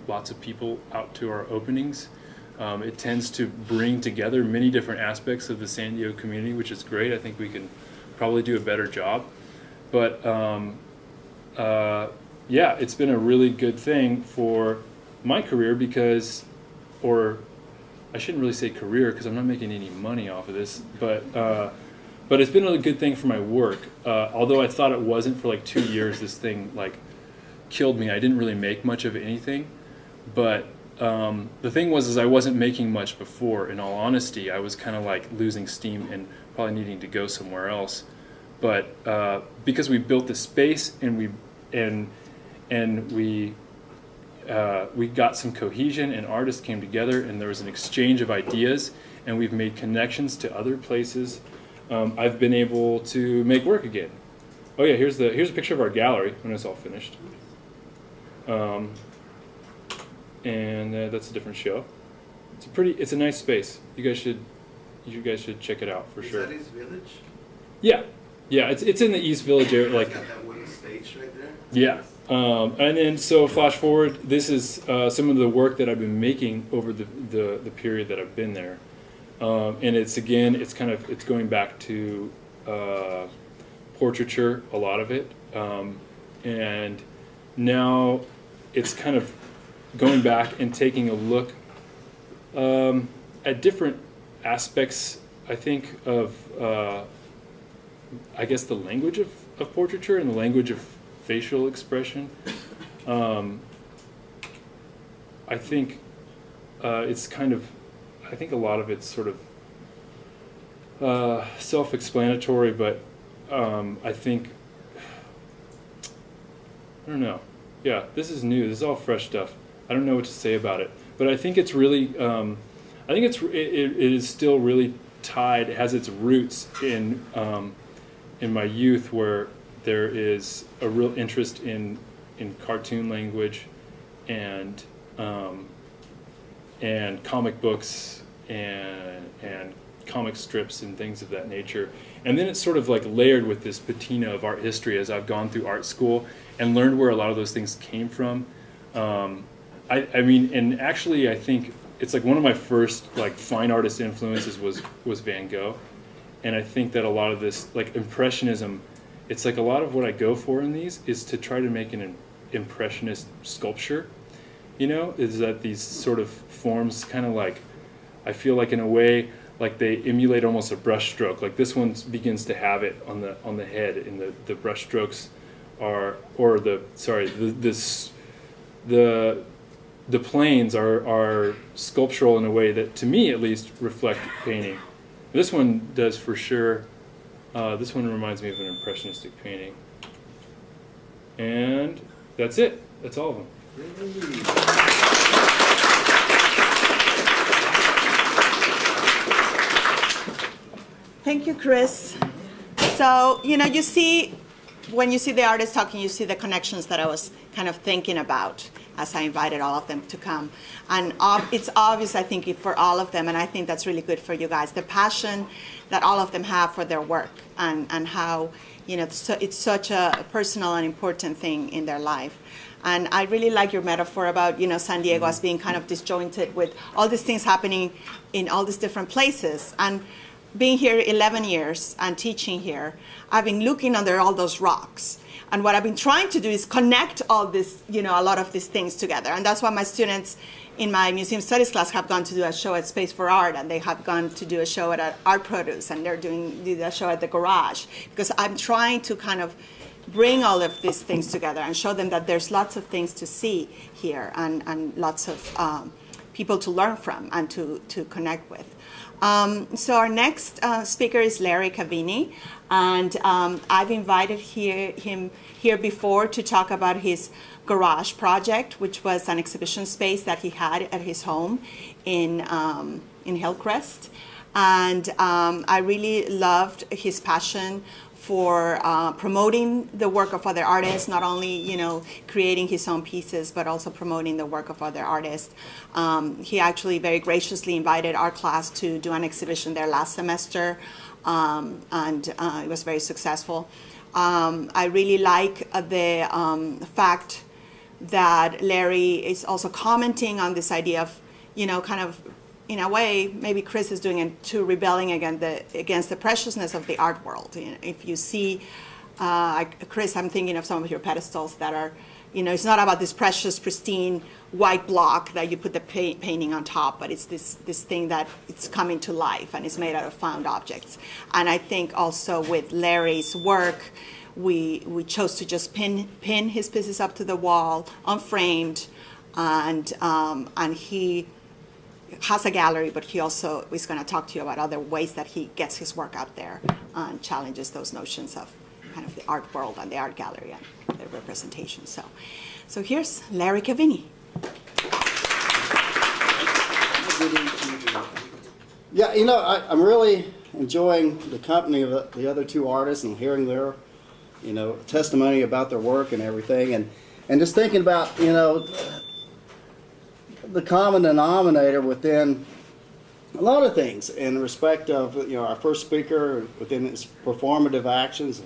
lots of people out to our openings. It tends to bring together many different aspects of the San Diego community, which is great. I think we can probably do a better job. But it's been a really good thing for my career, because, or I shouldn't really say career because I'm not making any money off of this, but it's been a good thing for my work. Although I thought it wasn't for like 2 years, this thing like killed me. I didn't really make much of anything, but the thing was I wasn't making much before. In all honesty, I was kind of like losing steam and probably needing to go somewhere else. But because we built this space, and and we got some cohesion, and artists came together, and there was an exchange of ideas, and we've made connections to other places. I've been able to make work again. Oh yeah, here's a picture of our gallery when it's all finished. And that's a different show. It's a nice space. You guys should check it out for sure. Is that East Village? Yeah, it's in the East Village area, like. Got that wooden stage right there. Yeah, and then so flash forward. This is some of the work that I've been making over the period that I've been there, and it's going back to portraiture, a lot of it, and now it's kind of going back and taking a look at different aspects, I think, of I guess the language of portraiture and the language of facial expression. I think it's kind of, I think a lot of it's sort of self-explanatory, but I think, I don't know. Yeah, this is new. This is all fresh stuff. I don't know what to say about it, but I think it's really, I think it is still really tied. It has its roots in my youth, where there is a real interest in cartoon language and comic books and comic strips and things of that nature. And then it's sort of like layered with this patina of art history as I've gone through art school and learned where a lot of those things came from. I mean, and actually I think it's like one of my first like fine artist influences was Van Gogh. And I think that a lot of this, like Impressionism, it's like a lot of what I go for in these is to try to make an Impressionist sculpture, you know, is that these sort of forms kind of like, I feel like in a way, like they emulate almost a brush stroke. Like this one begins to have it on the head, and the brush strokes are, or the planes are sculptural in a way that, to me at least, reflect painting. This one does for sure. This one reminds me of an impressionistic painting. And that's it. That's all of them. Thank you, Chris. So, you know, you see, when you see the artists talking, you see the connections that I was kind of thinking about as I invited all of them to come. And it's obvious, I think, for all of them, and I think that's really good for you guys, the passion that all of them have for their work, and how, you know, it's such a personal and important thing in their life. And I really like your metaphor about, you know, San Diego as being kind of disjointed with all these things happening in all these different places. And being here 11 years and teaching here, I've been looking under all those rocks. And what I've been trying to do is connect all this, you know, a lot of these things together. And that's why my students in my museum studies class have gone to do a show at Space for Art, and they have gone to do a show at Art Produce, and did a show at the Garage. Because I'm trying to kind of bring all of these things together and show them that there's lots of things to see here, and lots of people to learn from and to connect with. So our next speaker is Larry Caveney, and I've invited him here before to talk about his Garage project, which was an exhibition space that he had at his home in Hillcrest. And I really loved his passion for promoting the work of other artists, not only, you know, creating his own pieces, but also promoting the work of other artists. He actually very graciously invited our class to do an exhibition there last semester, and it was very successful. I really like the fact that Larry is also commenting on this idea of, you know, kind of, in a way, maybe Chris is doing it too, rebelling against the preciousness of the art world. You know, if you see, Chris, I'm thinking of some of your pedestals that are, you know, it's not about this precious, pristine white block that you put the painting on top, but it's this thing that it's coming to life and it's made out of found objects. And I think also with Larry's work, we chose to just pin his pieces up to the wall, unframed, and he has a gallery, but he also is going to talk to you about other ways that he gets his work out there and challenges those notions of kind of the art world and the art gallery and the representation. So here's Larry Caveney. Yeah, you know, I'm really enjoying the company of the other two artists and hearing their, you know, testimony about their work and everything, and just thinking about, you know, the common denominator within a lot of things in respect of, you know, our first speaker within his performative actions,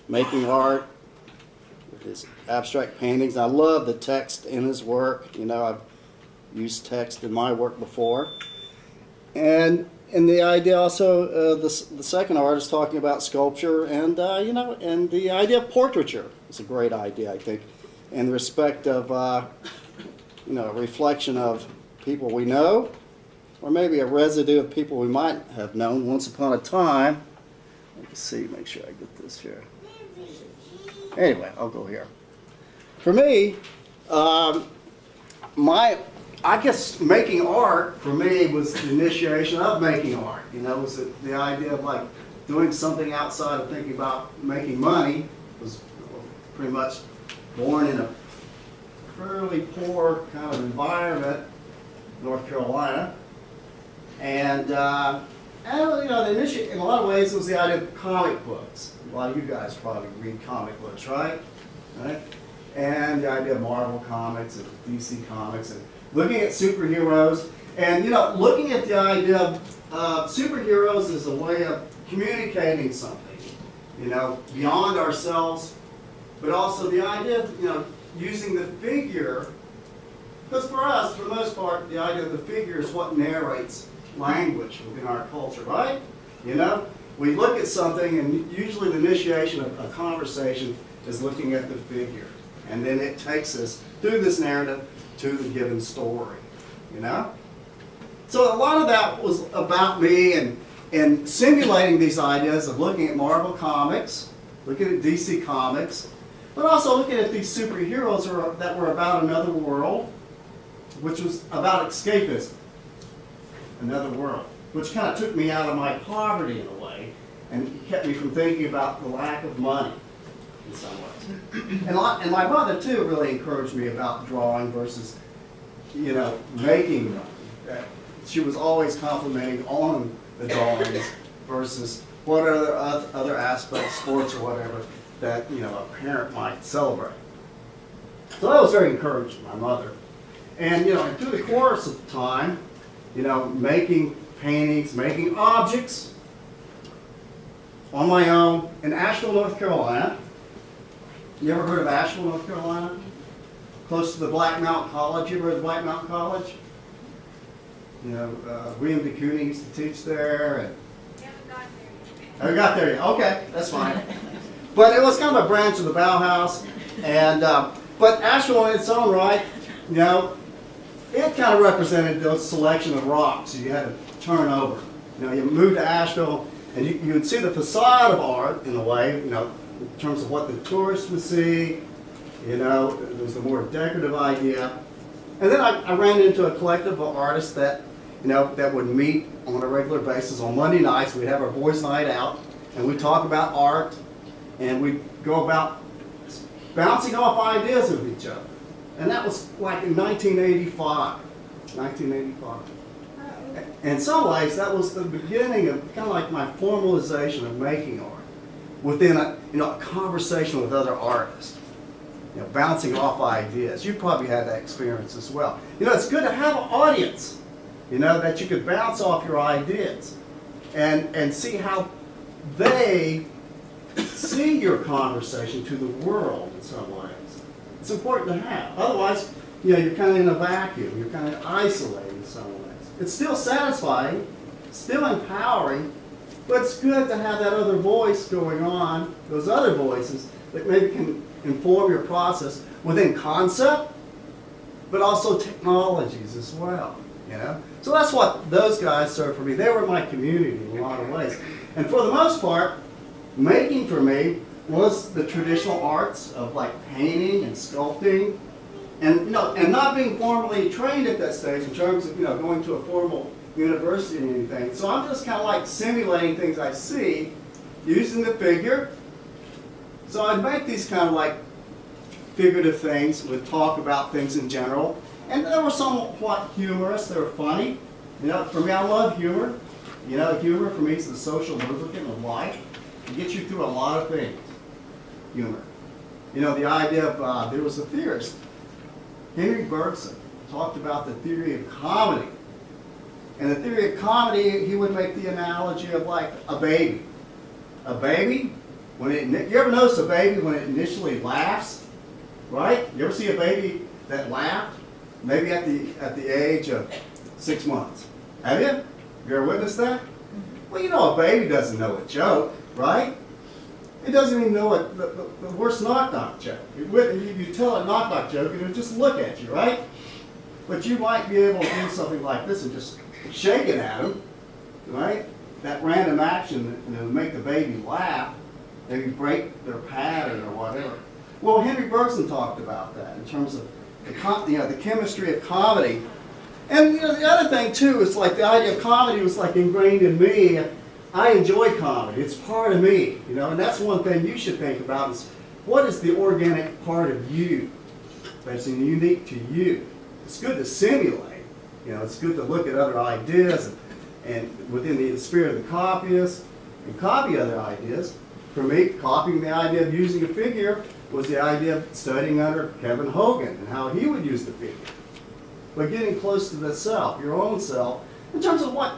making art, with his abstract paintings. I love the text in his work. You know, I've used text in my work before. And the idea also, the second artist talking about sculpture and, you know, and the idea of portraiture is a great idea, I think, in respect of, you know, a reflection of people we know, or maybe a residue of people we might have known once upon a time. Let's see, make sure I get this here. Anyway, I'll go here. For me, I guess making art for me was the initiation of making art. You know, it was the idea of like doing something outside of thinking about making money. Was pretty much born in a fairly poor kind of environment, North Carolina, and you know, in a lot of ways it was the idea of comic books. A lot of you guys probably read comic books, right? And the idea of Marvel comics and DC comics and looking at superheroes, and, you know, looking at the idea of superheroes as a way of communicating something, you know, beyond ourselves, but also the idea of, you know, using the figure, because for us, for the most part, the idea of the figure is what narrates language within our culture, right? You know, we look at something, and usually the initiation of a conversation is looking at the figure, and then it takes us through this narrative to the given story, you know? So a lot of that was about me and simulating these ideas of looking at Marvel comics, looking at DC comics, but also looking at these superheroes that were about another world, which was about escapism, another world, which kind of took me out of my poverty in a way and kept me from thinking about the lack of money in some ways. And my mother, too, really encouraged me about drawing versus, you know, making them. She was always complimenting on the drawings versus what other aspects, sports or whatever, that, you know, a parent might celebrate. So that was very encouraging, my mother. And, you know, through the course of time, you know, making paintings, making objects on my own in Asheville, North Carolina. You ever heard of Asheville, North Carolina? Close to the Black Mountain College. You ever heard of Black Mountain College? You know, William de Kooning used to teach there. And haven't got there yet. Okay, that's fine. But it was kind of a branch of the Bauhaus. And but Asheville in its own right, you know, it kind of represented the selection of rocks you had to turn over. You know, you moved to Asheville, and you would see the facade of art in a way, you know, in terms of what the tourists would see. You know, it was a more decorative idea. And then I ran into a collective of artists that, you know, that would meet on a regular basis on Monday nights. We'd have our boys' night out, and we'd talk about art, and we'd go about bouncing off ideas with each other. And that was like in 1985. 1985. In some ways, that was the beginning of kind of like my formalization of making art within a, you know, a conversation with other artists. You know, bouncing off ideas. You probably had that experience as well. You know, it's good to have an audience, you know, that you could bounce off your ideas and see how they see your conversation to the world in some ways. It's important to have. Otherwise, you know, you're kind of in a vacuum. You're kind of isolated in some ways. It's still satisfying, still empowering, but it's good to have that other voice going on, those other voices that maybe can inform your process within concept, but also technologies as well, you know? So that's what those guys served for me. They were my community in a lot of ways. And for the most part, making for me was the traditional arts of like painting and sculpting, and, you know, and not being formally trained at that stage in terms of, you know, going to a formal university or anything. So I'm just kind of like simulating things I see, using the figure. So I'd make these kind of like figurative things, would talk about things in general. And they were somewhat humorous, they were funny. You know, for me, I love humor. You know, humor for me is the social lubricant of life. It gets you through a lot of things, humor. You know, the idea of, there was a theorist, Henry Bergson, talked about the theory of comedy. And the theory of comedy, he would make the analogy of like a baby. A baby, you ever notice a baby when it initially laughs, right? You ever see a baby that laughed? Maybe at the age of 6 months. Have you? Have you ever witnessed that? Well, you know a baby doesn't know a joke, right? It doesn't even know the worst knock-knock joke. You tell a knock-knock joke and it'll just look at you, right? But you might be able to do something like this and just shake it at them, right? That random action, you know, to make the baby laugh, maybe break their pattern or whatever. Well, Henry Bergson talked about that in terms of the chemistry of comedy. And you know, the other thing too is like the idea of comedy was like ingrained in me. I enjoy comedy. It's part of me, you know, and that's one thing you should think about is what is the organic part of you that's unique to you. It's good to simulate, you know, it's good to look at other ideas and within the spirit of the copyist and copy other ideas. For me, copying the idea of using a figure was the idea of studying under Kevin Hogan and how he would use the figure. But getting close to the self, your own self, in terms of what,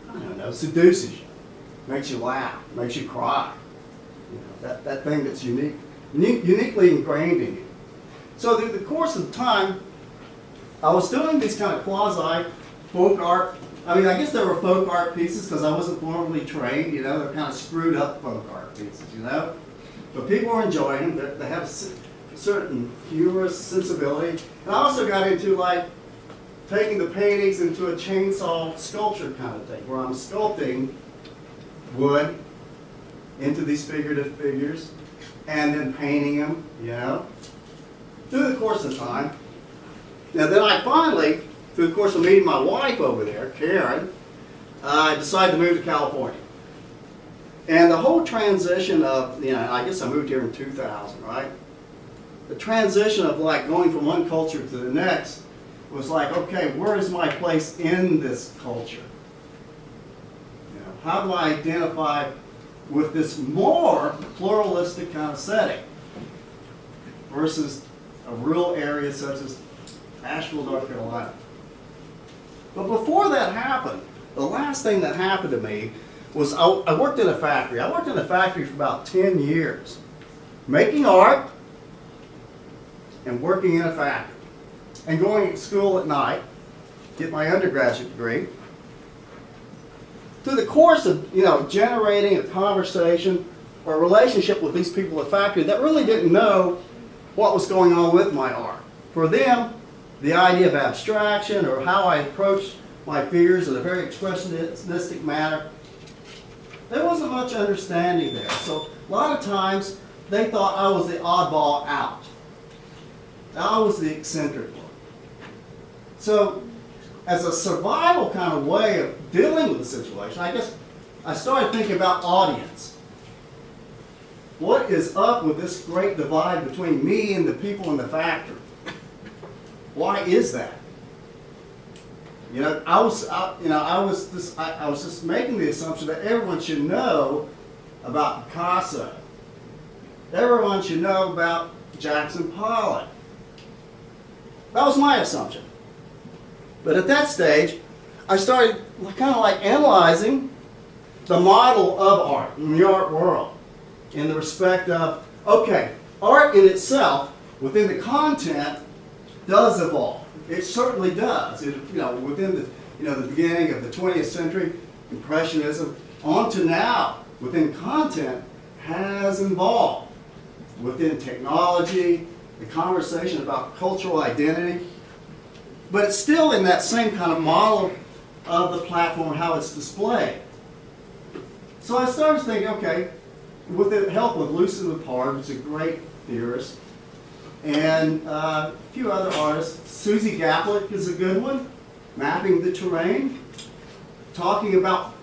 I don't know, seduces you, makes you laugh, makes you cry. You know, that thing that's uniquely ingrained in you. So through the course of time, I was doing these kind of quasi folk art. I mean, I guess there were folk art pieces because I wasn't formally trained, you know, they're kind of screwed up folk art pieces, you know. But people are enjoying them, they have a certain humorous sensibility. And I also got into like taking the paintings into a chainsaw sculpture kind of thing, where I'm sculpting wood into these figurative figures and then painting them, you know, through the course of time. Now then I finally, through the course of meeting my wife over there, Karen, I decided to move to California. And the whole transition of, you know, I guess I moved here in 2000, right? The transition of like going from one culture to the next was like, okay, where is my place in this culture? You know, how do I identify with this more pluralistic kind of setting versus a rural area such as Asheville, North Carolina? But before that happened, the last thing that happened to me was I worked in a factory. I worked in a factory for about 10 years, making art and working in a factory and going to school at night, get my undergraduate degree. Through the course of, you know, generating a conversation or a relationship with these people at the factory that really didn't know what was going on with my art. For them, the idea of abstraction or how I approached my figures in a very expressionistic manner, there wasn't much understanding there. So a lot of times they thought I was the oddball out. I was the eccentric one. So as a survival kind of way of dealing with the situation, I guess I started thinking about audience. What is up with this great divide between me and the people in the factory? Why is that? You know, I was just making the assumption that everyone should know about Picasso. Everyone should know about Jackson Pollock. That was my assumption. But at that stage, I started kind of like analyzing the model of art in the art world in the respect of, okay, art in itself, within the content, does evolve. It certainly does. It, you know, within the, you know, the beginning of the 20th century, Impressionism, on to now, within content, has evolved. Within technology, the conversation about cultural identity, but it's still in that same kind of model of the platform, how it's displayed. So I started thinking, okay, with the help of Lucy Lepard, who's a great theorist, and a few other artists, Susie Gaplick is a good one, mapping the terrain, talking about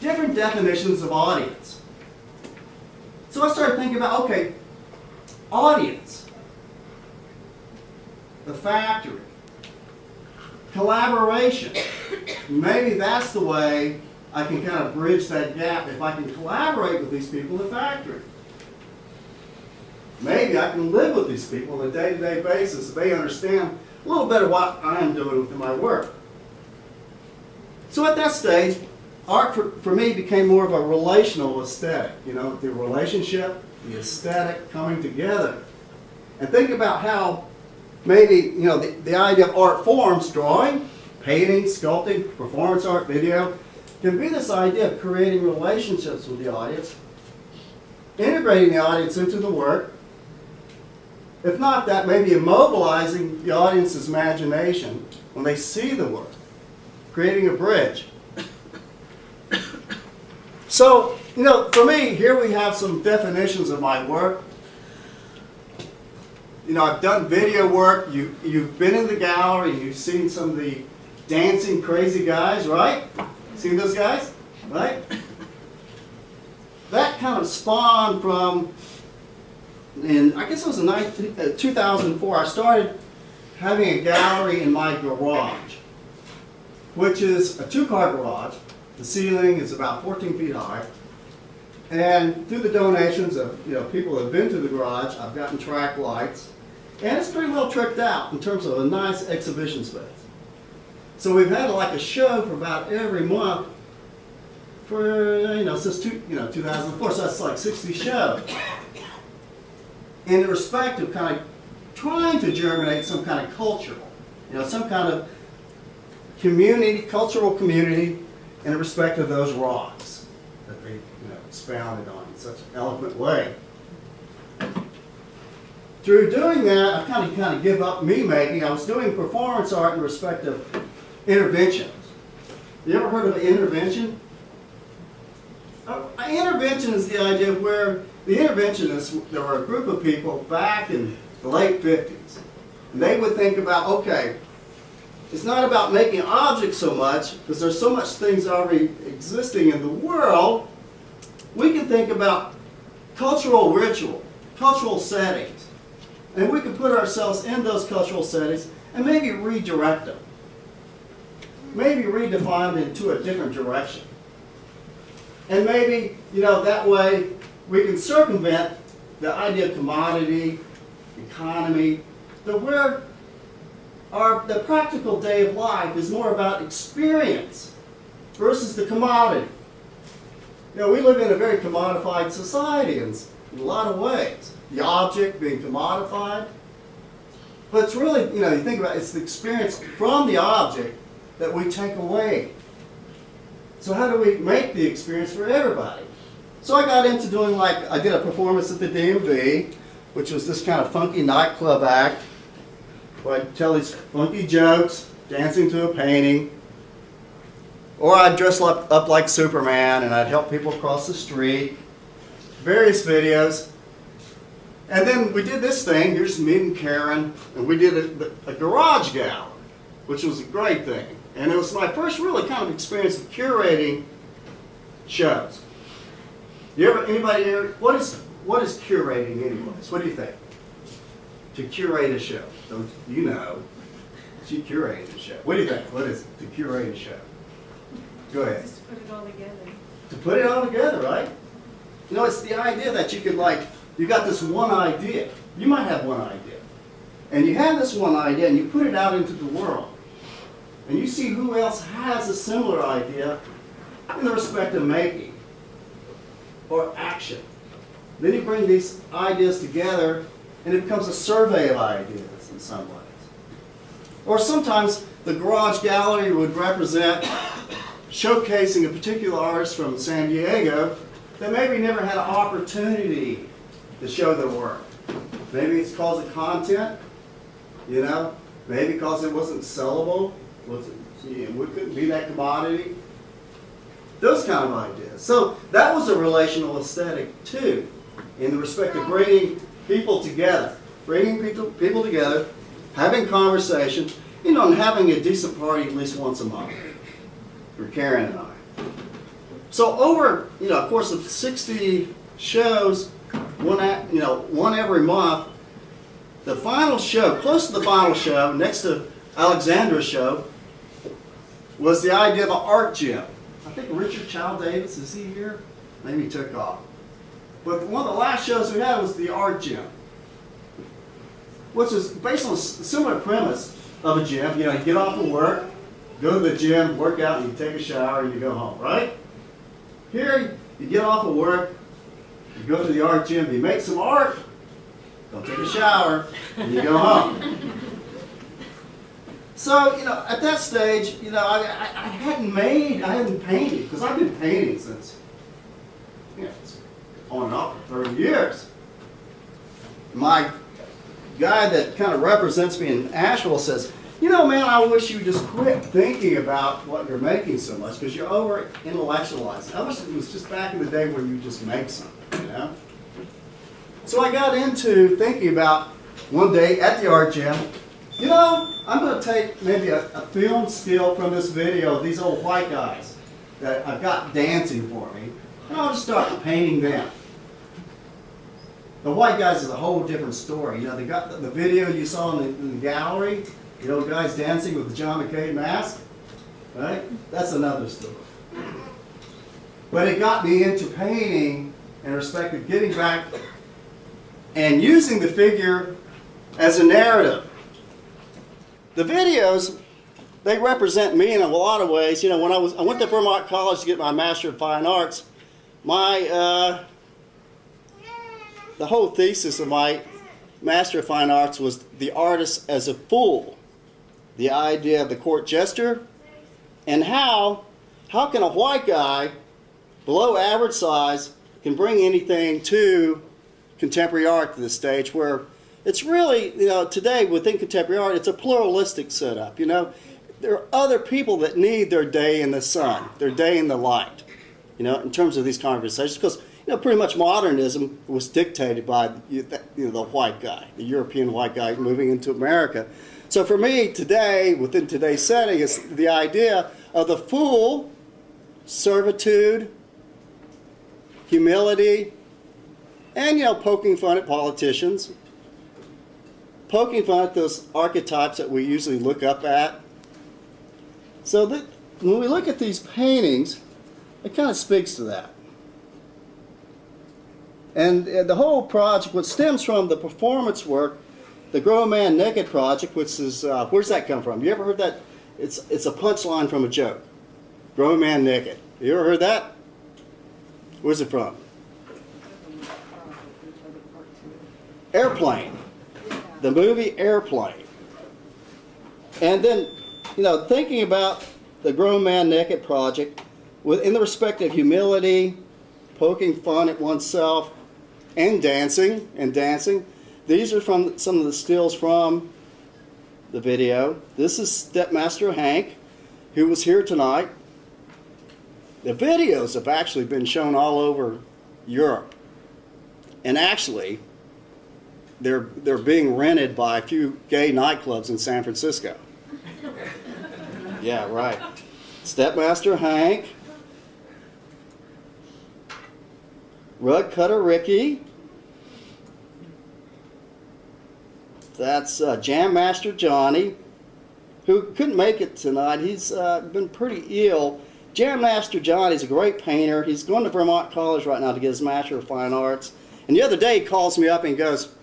different definitions of audience. So I started thinking about, okay, audience. the factory. Collaboration. Maybe that's the way I can kind of bridge that gap if I can collaborate with these people in the factory. Maybe I can live with these people on a day-to-day basis so they understand a little better what I'm doing with my work. So at that stage, art for me became more of a relational aesthetic. You know, the relationship, the aesthetic coming together. And think about how maybe, you know, the idea of art forms, drawing, painting, sculpting, performance art, video, can be this idea of creating relationships with the audience, integrating the audience into the work. If not that, maybe immobilizing the audience's imagination when they see the work, creating a bridge. So, you know, for me, here we have some definitions of my work. You know, I've done video work. You've been in the gallery and you've seen some of the dancing crazy guys, right? Seen those guys, right? That kind of spawned from, I guess it was in 2004, I started having a gallery in my garage, which is a two-car garage. The ceiling is about 14 feet high. And through the donations of people that have been to the garage, I've gotten track lights. And it's pretty well tricked out in terms of a nice exhibition space. So we've had like a show for about every month for, since 2004. So that's like 60 shows. In the respect of kind of trying to germinate some kind of cultural, some kind of community, cultural community in respect of those rocks that they expounded on in such an eloquent way. Through doing that, I kind of give up me making. I was doing performance art in respect of interventions. You ever heard of an intervention? An intervention is the idea of where the interventionists, there were a group of people back in the late 50s. And they would think about, okay, it's not about making objects so much, because there's so much things already existing in the world. We can think about cultural ritual, cultural settings. And we can put ourselves in those cultural settings and maybe redirect them. Maybe redefine them into a different direction. And maybe, that way we can circumvent the idea of commodity, economy, where the practical day of life is more about experience versus the commodity. We live in a very commodified society in a lot of ways. The object being commodified. But it's really, you think about it, it's the experience from the object that we take away. So how do we make the experience for everybody? So I got into doing I did a performance at the DMV, which was this kind of funky nightclub act, where I'd tell these funky jokes, dancing to a painting. Or I'd dress up like Superman and I'd help people cross the street. Various videos. And then we did this thing, here's me and Karen, and we did a garage gallery, which was a great thing. And it was my first really kind of experience of curating shows. Anybody here, what is curating anyways? What do you think? To curate a show. Don't you know? She curated a show. What do you think? What is it, to curate a show? Go ahead. Just to put it all together. To put it all together, right? It's the idea that you could you got this one idea. You might have one idea. And you have this one idea and you put it out into the world. And you see who else has a similar idea in the respect of making or action. Then you bring these ideas together and it becomes a survey of ideas in some ways. Or sometimes the garage gallery would represent showcasing a particular artist from San Diego that maybe never had an opportunity to show their work. Maybe it's because of content, maybe because it wasn't sellable, it couldn't be that commodity. Those kind of ideas. So that was a relational aesthetic too, in the respect of bringing people together, people together, having conversation, and having a decent party at least once a month for Karen and I. So over, a course of 60 shows, one every month, the final show, close to the final show, next to Alexandra's show, was the idea of an art gym. I think Richard Child Davis, is he here? Maybe he took off. But one of the last shows we had was the art gym, which is based on a similar premise of a gym. You know, you get off of work, go to the gym, work out, and you take a shower, and you go home, right? Here, you get off of work, you go to the art gym, you make some art, go take a shower, and you go home. So, you know, at that stage, you know, I hadn't painted, because I've been painting since, you know, on and off for 30 years. My guy that kind of represents me in Asheville says, you know, man, I wish you just quit thinking about what you're making so much because you're over intellectualizing. I wish it was just back in the day where you just make something, you know? So I got into thinking about one day at the art gym, you know, I'm going to take maybe a film still from this video of these old white guys that I've got dancing for me, and I'll just start painting them. The white guys is a whole different story. You know, they got the video you saw in the gallery, you know, guys dancing with the John McCain mask, right? That's another story. But it got me into painting in respect of getting back and using the figure as a narrative. The videos, they represent me in a lot of ways. You know, when I went to Vermont College to get my Master of Fine Arts, the whole thesis of my Master of Fine Arts was the artist as a fool. The idea of the court jester, and how can a white guy below average size can bring anything to contemporary art to the stage where it's really, you know, today within contemporary art, it's a pluralistic setup, you know. There are other people that need their day in the sun, their day in the light, you know, in terms of these conversations, because, you know, pretty much modernism was dictated by, you know, the white guy, the European white guy moving into America. So for me today, within today's setting, is the idea of the fool, servitude, humility, and, you know, poking fun at politicians, poking fun at those archetypes that we usually look up at. So that when we look at these paintings, it kind of speaks to that. And the whole project, what stems from the performance work, the Grown Man Naked project, which is, where's that come from? You ever heard that? It's a punchline from a joke. Grown Man Naked. You ever heard that? Where's it from? Airplane. The movie Airplane. And then, you know, thinking about the Grown Man Naked project, in the respect of humility, poking fun at oneself, and dancing. These are from some of the stills from the video. This is Stepmaster Hank, who was here tonight. The videos have actually been shown all over Europe. And actually, they're being rented by a few gay nightclubs in San Francisco. Yeah, right. Stepmaster Hank. Rug Cutter Ricky. That's Jam Master Johnny, who couldn't make it tonight. He's been pretty ill. Jam Master Johnny's a great painter. He's going to Vermont College right now to get his Master of Fine Arts. And the other day he calls me up and he goes,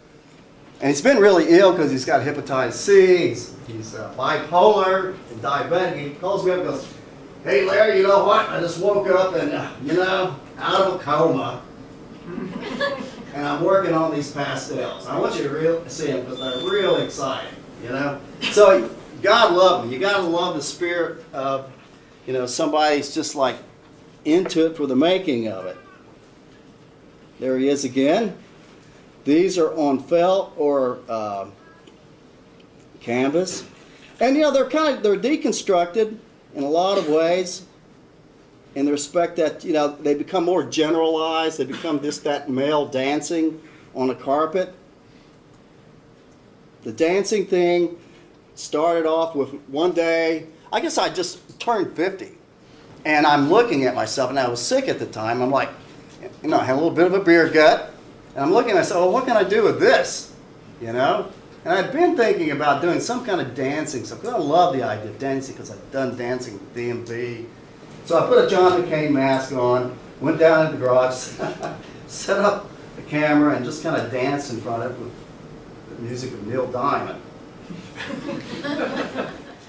and he's been really ill because he's got hepatitis C, he's bipolar and diabetic. He calls me up and goes, hey Larry, you know what? I just woke up and, you know, out of a coma. And I'm working on these pastels. I want you to see them because they're real exciting, you know. So you gotta love them. You gotta love the spirit of, you know, somebody's just like into it for the making of it. There he is again. These are on felt or canvas, and you know they're deconstructed in a lot of ways. In the respect that, you know, they become more generalized, they become just that male dancing on a carpet. The dancing thing started off with one day, I guess I just turned 50, and I'm looking at myself, and I was sick at the time. I'm like, you know, I had a little bit of a beer gut, and I'm looking at myself, well, what can I do with this, you know? And I've been thinking about doing some kind of dancing stuff. I love the idea of dancing because I've done dancing with DMV. So I put a John McCain mask on, went down in the garage, set up the camera, and just kind of danced in front of it with the music of Neil Diamond.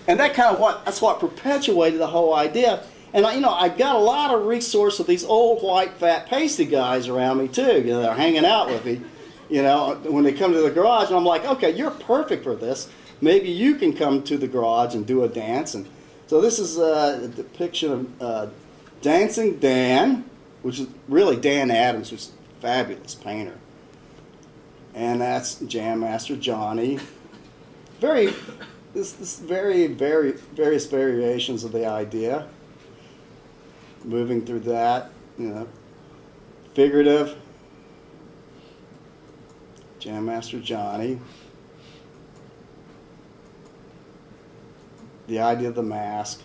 And that's what perpetuated the whole idea. And I got a lot of resource of these old white fat pasty guys around me too. They're hanging out with me. When they come to the garage, and I'm like, okay, you're perfect for this. Maybe you can come to the garage and do a dance. And so this is a depiction of Dancing Dan, which is really Dan Adams, who's a fabulous painter. And that's Jam Master Johnny. This very various variations of the idea. Moving through that, figurative. Jam Master Johnny. The idea of the mask.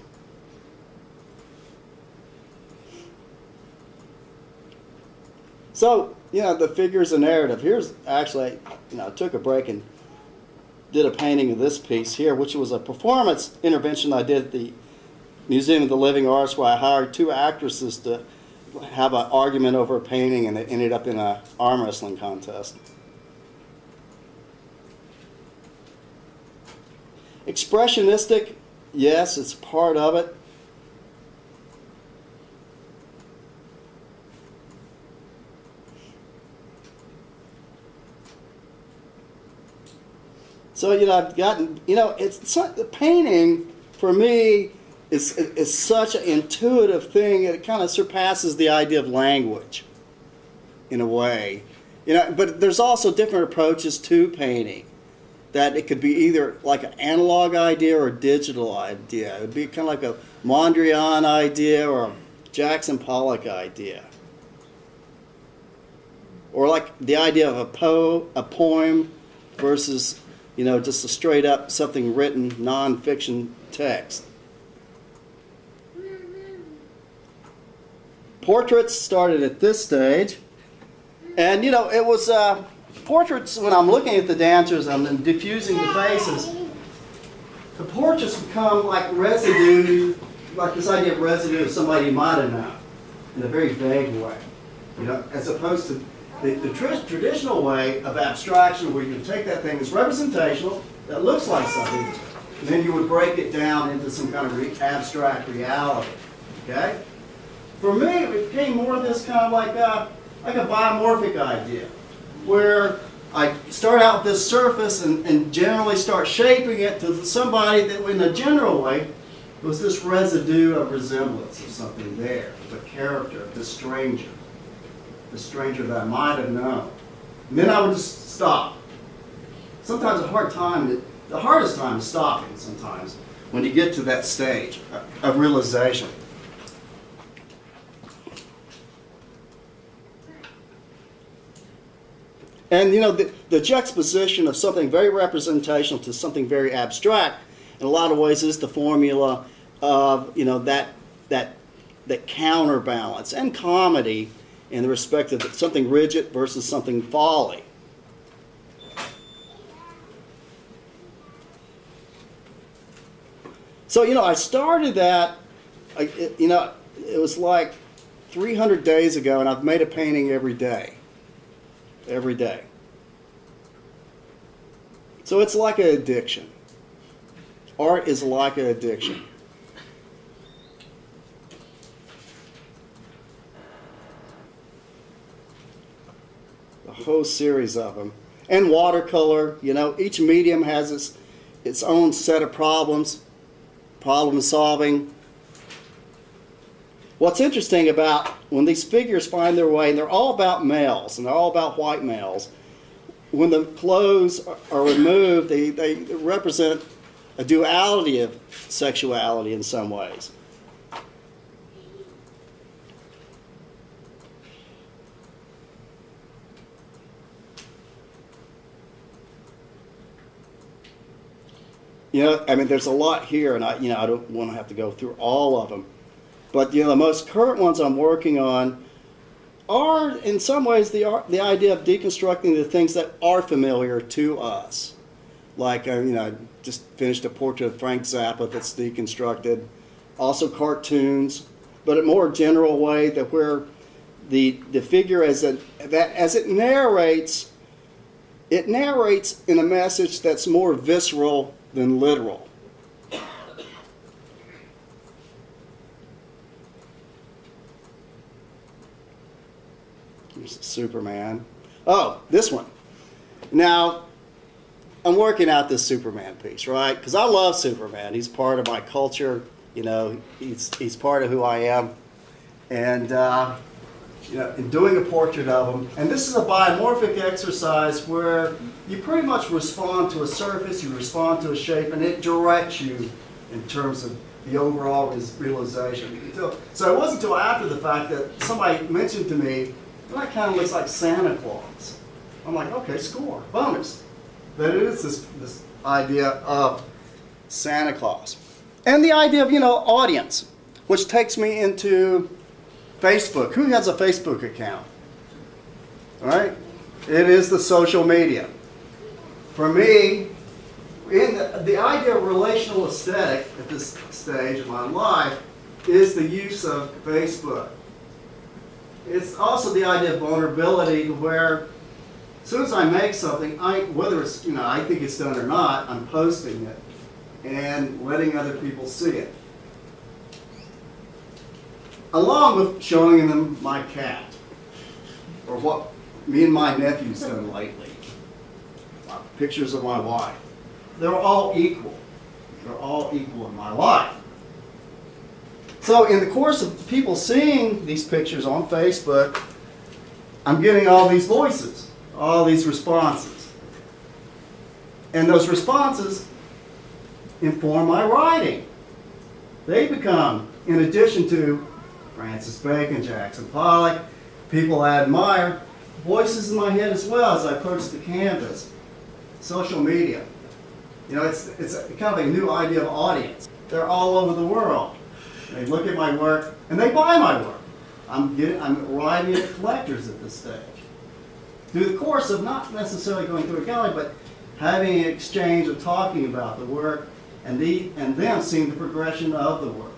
So, the figure's a narrative. Here's actually, I took a break and did a painting of this piece here, which was a performance intervention I did at the Museum of the Living Arts, where I hired two actresses to have an argument over a painting, and it ended up in an arm wrestling contest. Expressionistic, yes, it's part of it. So, I've gotten, the painting for me is such an intuitive thing, it kind of surpasses the idea of language in a way. But there's also different approaches to painting. That it could be either like an analog idea or a digital idea. It would be kind of like a Mondrian idea or a Jackson Pollock idea. Or like the idea of a poem versus, just a straight up something written non-fiction text. Portraits started at this stage. And, it was... portraits, when I'm looking at the dancers, I'm diffusing the faces, the portraits become like residue, like this idea of residue of somebody you might have known, in a very vague way. As opposed to the traditional way of abstraction, where you take that thing that's representational, that looks like something, and then you would break it down into some kind of abstract reality. Okay? For me, it became more of this kind of like a biomorphic idea, where I start out with this surface and generally start shaping it to somebody that in a general way was this residue of resemblance of something there, of a character, of this stranger that I might have known. And then I would just stop. Sometimes the hardest time is stopping sometimes when you get to that stage of realization. And the juxtaposition of something very representational to something very abstract, in a lot of ways, is the formula of that counterbalance and comedy in the respect of something rigid versus something folly. So I started that. It was like 300 days ago, and I've made a painting every day. Every day. So it's like an addiction. Art is like an addiction. A whole series of them. And watercolor, each medium has its own set of problems, problem solving. What's interesting about when these figures find their way, and they're all about males, and they're all about white males, when the clothes are removed, they represent a duality of sexuality in some ways. There's a lot here, and I don't want to have to go through all of them. But the most current ones I'm working on are, in some ways, the idea of deconstructing the things that are familiar to us. like just finished a portrait of Frank Zappa that's deconstructed. Also cartoons, but a more general way that where the figure as it narrates in a message that's more visceral than literal. Here's Superman. Oh, this one. Now, I'm working out this Superman piece, right? Because I love Superman. He's part of my culture. He's part of who I am. And, in doing a portrait of him, and this is a biomorphic exercise where you pretty much respond to a surface, you respond to a shape, and it directs you in terms of the overall realization. So it wasn't until after the fact that somebody mentioned to me, well, that kind of looks like Santa Claus. I'm like, okay, score, bonus. But it is this idea of Santa Claus. And the idea of, audience, which takes me into Facebook. Who has a Facebook account? All right? It is the social media. For me, in the idea of relational aesthetic at this stage of my life is the use of Facebook. It's also the idea of vulnerability where as soon as I make something, whether it's, I think it's done or not, I'm posting it and letting other people see it. Along with showing them my cat, or what me and my nephew's done lately. Pictures of my wife. They're all equal. They're all equal in my life. So in the course of people seeing these pictures on Facebook, I'm getting all these voices, all these responses. And those responses inform my writing. They become, in addition to Francis Bacon, Jackson Pollock, people I admire, voices in my head as well as I approach the canvas. Social media. It's kind of a new idea of audience. They're all over the world. They look at my work and they buy my work. I'm arriving at collectors at this stage. Through the course of not necessarily going through a gallery, but having an exchange of talking about the work and them seeing the progression of the work.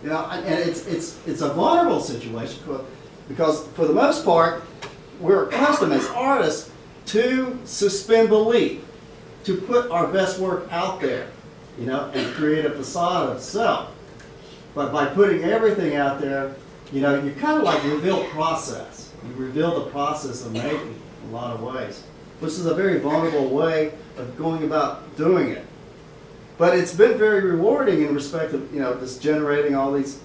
And it's a vulnerable situation because for the most part, we're accustomed as artists to suspend belief, to put our best work out there, and create a facade of self. But by putting everything out there, you kind of like reveal process. You reveal the process of making in a lot of ways, which is a very vulnerable way of going about doing it. But it's been very rewarding in respect of, just generating all these,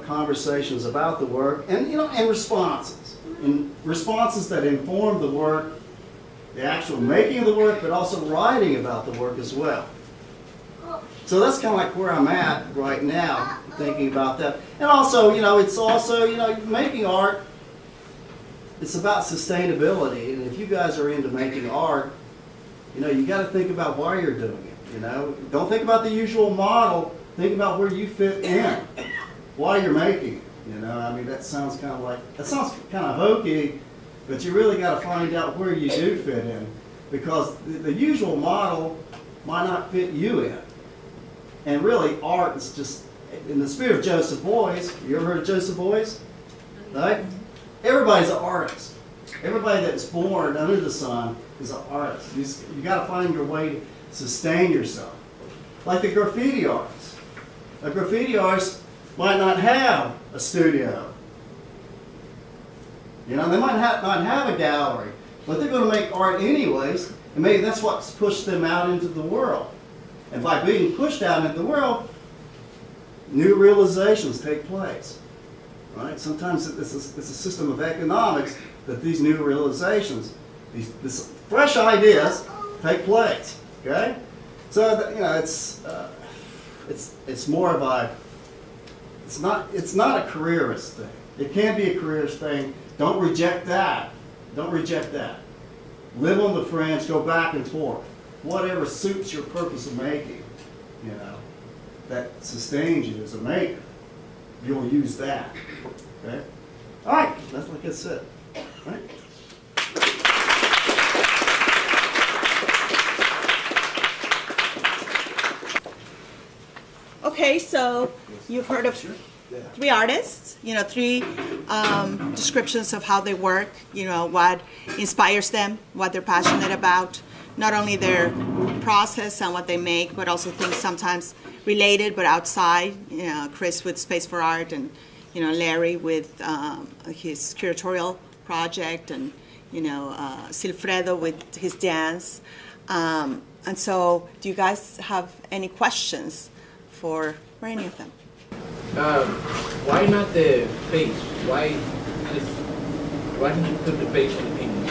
conversations about the work and, and responses. And responses that inform the work, the actual making of the work, but also writing about the work as well. So that's kind of like where I'm at right now, thinking about that. And also, it's also, making art, it's about sustainability. And if you guys are into making art, you got to think about why you're doing it. Don't think about the usual model. Think about where you fit in, why you're making it. That sounds kind of hokey, but you really got to find out where you do fit in, because the usual model might not fit you in. And really, art is just in the spirit of Joseph Beuys. You ever heard of Joseph Beuys? Right? Everybody's an artist. Everybody that's born under the sun is an artist. You got to find your way to sustain yourself. Like the graffiti artists. A graffiti artist might not have a studio. They might not have a gallery, but they're going to make art anyways, and maybe that's what's pushed them out into the world. And by being pushed out into the world, new realizations take place. Right? Sometimes it's a system of economics that these new realizations, these fresh ideas, take place. Okay, so it's more of a it's not a careerist thing. It can be a careerist thing. Don't reject that. Don't reject that. Live on the fringe. Go back and forth. Whatever suits your purpose of making, that sustains you as a maker. You'll use that. Okay. All right. That's like I said. All right. Okay, so you've heard of three artists, three descriptions of how they work, what inspires them, what they're passionate about, not only their process and what they make, but also things sometimes related but outside. Chris with Space for Art, and Larry with his curatorial project, and Silfredo with his dance. And so, do you guys have any questions for any of them? Why not the face? Why didn't you put the face on the painting?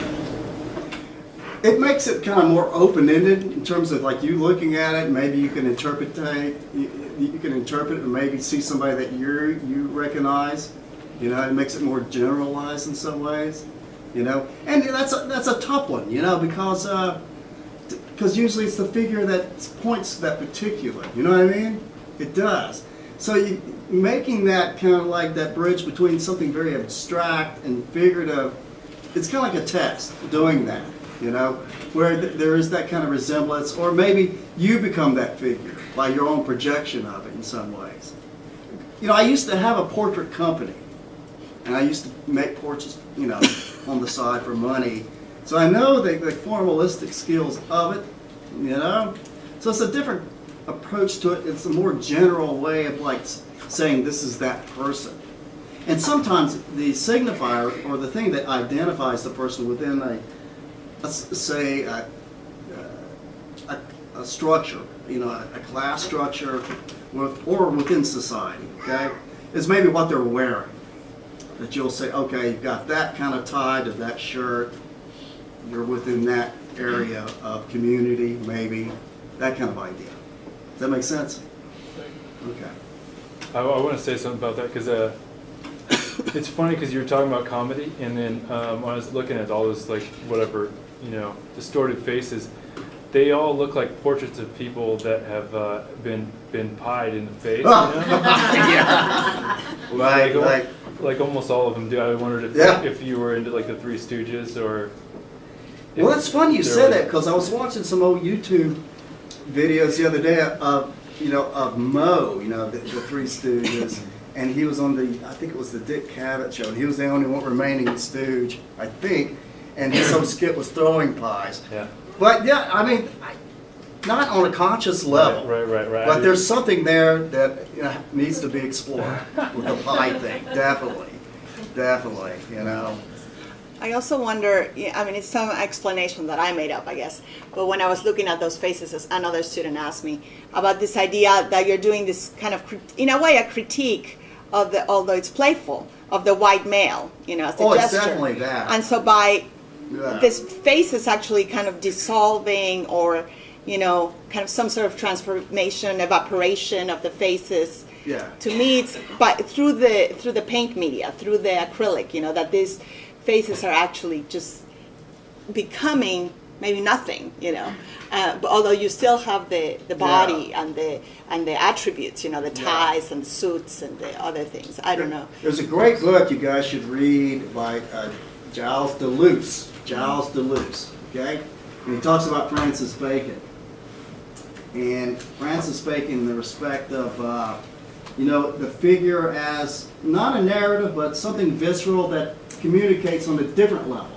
It makes it kind of more open-ended in terms of like you looking at it. Maybe you can interpret and maybe see somebody that you recognize. It makes it more generalized in some ways. And that's a tough one. Because usually it's the figure that points to that particular. You know what I mean? It does. So making that kind of like that bridge between something very abstract and figurative, it's kind of like a test doing that, where there is that kind of resemblance, or maybe you become that figure by your own projection of it in some ways. I used to have a portrait company, and I used to make portraits, on the side for money. So I know the formalistic skills of it, So it's a different approach to it. It's a more general way of like saying this is that person. And sometimes the signifier or the thing that identifies the person within a structure, a class structure, or within society, okay, is maybe what they're wearing. That you'll say, okay, you've got that kind of tie to that shirt. You're within that area of community, maybe, that kind of idea. Does that make sense? Okay. I want to say something about that, because it's funny because you were talking about comedy, and then when I was looking at all those distorted faces, they all look like portraits of people that have been pied in the face. Yeah. Right. Like almost all of them do. I wondered if you were into like the Three Stooges or. Well, it's funny you said that, because I was watching some old YouTube videos the other day of Mo, the Three Stooges, and he was on I think it was the Dick Cavett show, and he was the only one remaining stooge, I think, and his whole skit was throwing pies. Yeah. But yeah, I mean, not on a conscious level. Right. But there's something there that needs to be explored with the pie thing, definitely. I also wonder, it's some explanation that I made up, I guess, but when I was looking at those faces, another student asked me about this idea that you're doing this kind of, in a way, a critique of although it's playful, of the white male, as a gesture. It's definitely that. And so this face is actually kind of dissolving, or, kind of some sort of transformation, evaporation of the faces. Yeah. To me, it's through the paint media, through the acrylic, that these faces are actually just becoming maybe nothing, but although you still have the body and the attributes, the ties and the suits and the other things. I don't know. There's a great book you guys should read by Giles Deleuze. Okay, and he talks about Francis Bacon. And Francis Bacon, in the respect of the figure as not a narrative, but something visceral that communicates on a different level.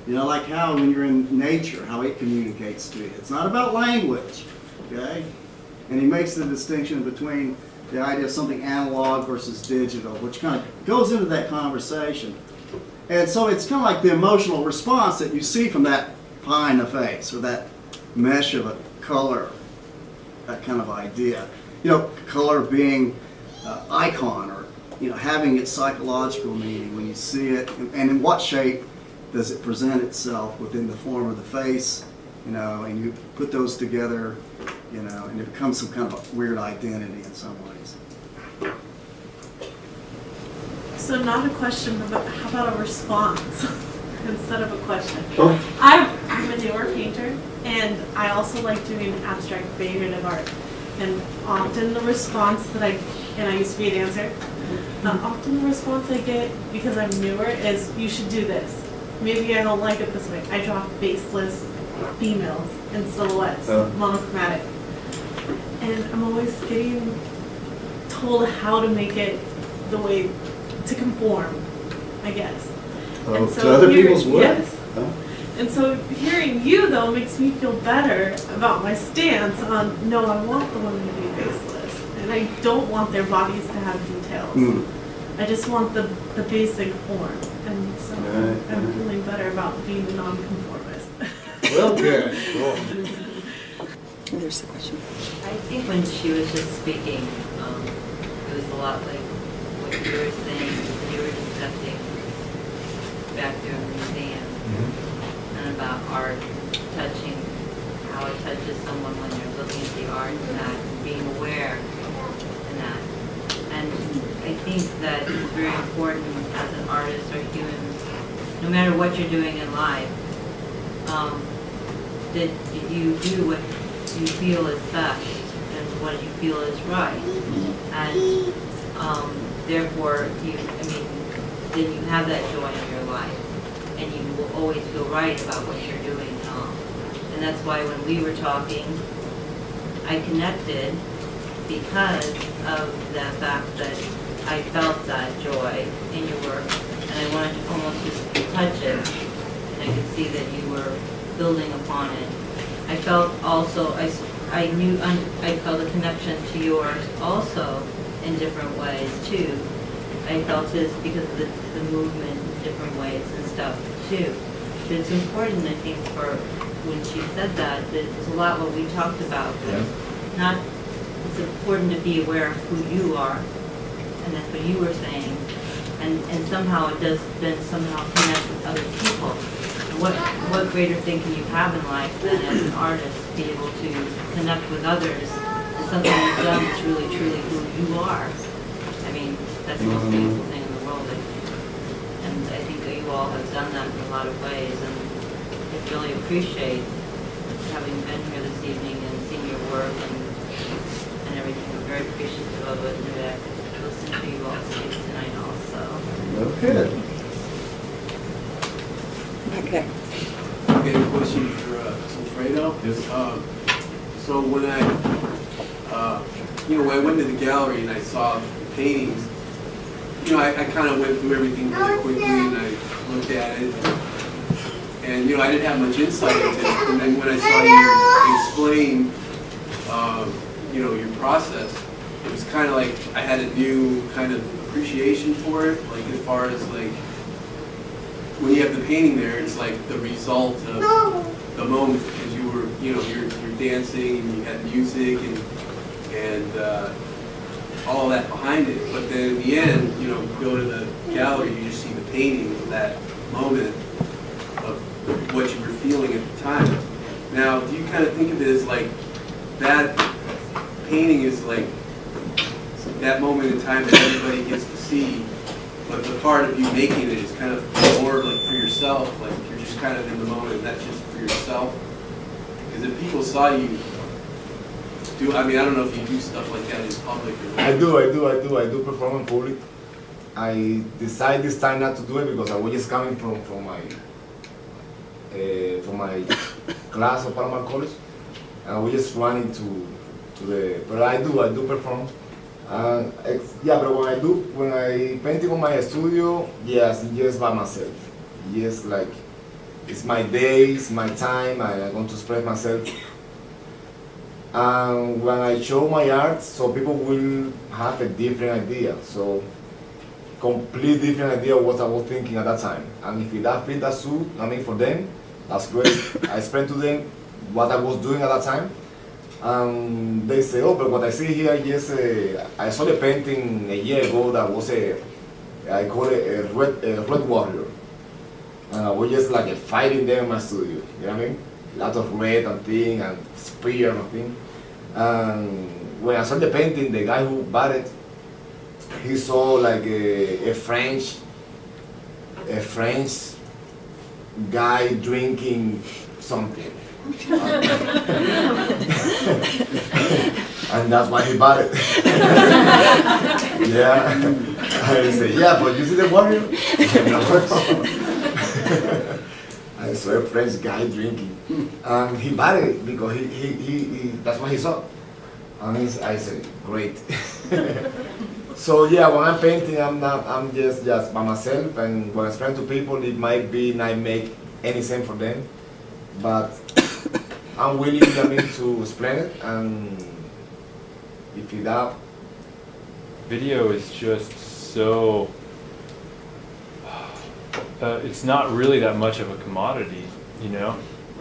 Like how when you're in nature, how it communicates to you. It's not about language, okay? And he makes the distinction between the idea of something analog versus digital, which kind of goes into that conversation. And so it's kind of like the emotional response that you see from that pie in the face, or that mesh of a color, that kind of idea. Color being icon, or having its psychological meaning when you see it, and in what shape does it present itself within the form of the face, and you put those together, and it becomes some kind of a weird identity in some ways. So not a question, but how about a response instead of a question? Oh. I'm a newer painter, and I also like doing abstract figurative art. And often the response that I used to be a dancer, often the response I get, because I'm newer, is you should do this. Maybe I don't like it this way. I draw faceless females in silhouettes, monochromatic. And I'm always getting told how to make it the way to conform, I guess. Oh, to other people's work? Yes. Huh? And so hearing you though makes me feel better about my stance on no, I want the women to be faceless, and I don't want their bodies to have details. Mm. I just want the basic form, and so Right. I'm feeling better about being a nonconformist. Well, good. Cool. There's a question. I think when she was just speaking, it was a lot like what you were saying, when you were discussing back there in the museum, and about art touching, how it touches someone when they're looking at the art and that, and being aware and that. And I think that it's very important as an artist or human, no matter what you're doing in life, that you do what you feel is best and what you feel is right. And therefore, then you have that joy in your life. And you will always feel right about what you're doing. And that's why when we were talking, I connected because of the fact that I felt that joy in your work. And I wanted to almost just touch it. And I could see that you were building upon it. I felt also, I knew, I felt a connection to yours also in different ways too. I felt this because of the movement in different ways and stuff too. But it's important, I think, for when she said that it's a lot what we talked about. It's important to be aware of who you are, and that's what you were saying. And somehow it does then somehow connect with other people. What greater thing can you have in life than as an artist be able to connect with others and something you've done that's really truly who you are. I mean, that's the most beautiful thing in the world. And I think that you all have done that in a lot of ways, and I really appreciate having been here this evening and seen your work and everything. I'm very appreciative of it, and I could listen to you all speak tonight also. Okay. Okay. Okay, a question for Silfredo. Yes. So when when I went to the gallery and I saw the paintings, I kind of went through everything really quickly and I looked at it. And, I didn't have much insight into it. And then when I saw you explain, your process, it was kind of like I had a new kind of appreciation for it, like as far as like, when you have the painting there, it's like the result of the moment because you were, you're dancing and you had music and all that behind it. But then in the end, you go to the gallery, you just see the painting of that moment of what you were feeling at the time. Now, do you kind of think of it as like that painting is like that moment in time that everybody gets to see? But the part of you making it is kind of more like for yourself, like you're just kind of in the moment, that's just for yourself. Because if people saw you do, I don't know if you do stuff like that in public or not. I do perform in public. I decided this time not to do it because I was just coming from my class of Palomar College, and I was just running to the. But I do perform. But when I painting on my studio, yes, just by myself. Yes, like it's my day, it's my time. I want to express myself. And when I show my art, so people will have a different idea. So complete different idea of what I was thinking at that time. And if that fit that suit, for them, that's great. I explain to them what I was doing at that time. They say, oh, but what I see here, yes, I saw the painting a year ago that was I call it a red warrior. And I was just like fighting them in my studio, you know what I mean? A lot of red and thing and spear and thing. And when I saw the painting, the guy who bought it, he saw like a French guy drinking something. And that's why he bought it. Yeah. I say, yeah, but you see the warrior? I saw a French guy drinking. And he bought it because he that's what he saw. And I say, great. So yeah, when I'm painting, I'm just by myself, and when I explain to people, it might be not make any sense for them, but I'm willing, to explain it, and if you doubt. Video is just so, it's not really that much of a commodity, you know?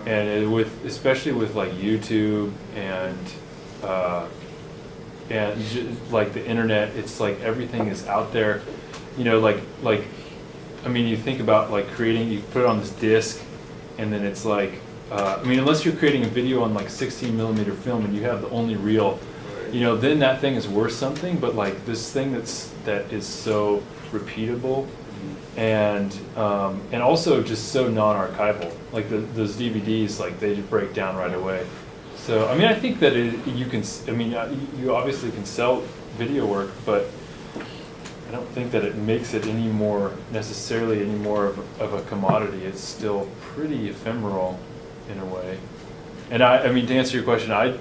And especially with like YouTube and like the internet, it's like everything is out there, you know, I mean, you think about like creating, you put it on this disc, and then it's like, I mean, unless you're creating a video on like 16mm film and you have the only reel, you know, then that thing is worth something. But like this thing that is so repeatable, and also just so non-archival. Like those DVDs, like they just break down right away. So I mean, I think that you can. I mean, you obviously can sell video work, but I don't think that it makes it necessarily any more of a commodity. It's still pretty ephemeral in a way. And I mean, to answer your question, I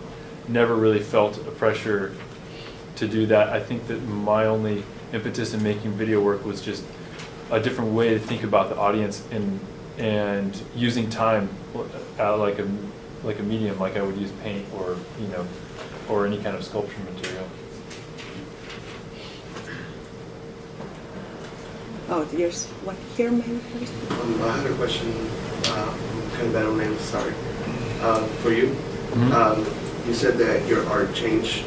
never really felt a pressure to do that. I think that my only impetus in making video work was just a different way to think about the audience and using time like a medium, like I would use paint or, you know, or any kind of sculpture material. Oh, there's one here, maybe first. I had a question, kind of bad on name, sorry, for you. Mm-hmm. You said that your art changed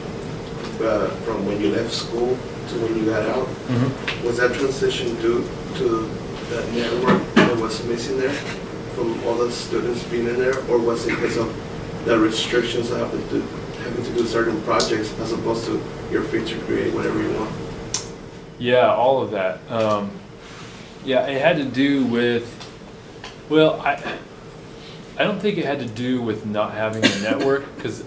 from when you left school to when you got out. Mm-hmm. Was that transition due to the network that was missing there from all the students being in there, or was it because of the restrictions of having to do certain projects as opposed to you're free to create whatever you want? Yeah, all of that. Yeah, it had to do with, well, I don't think it had to do with not having a network, because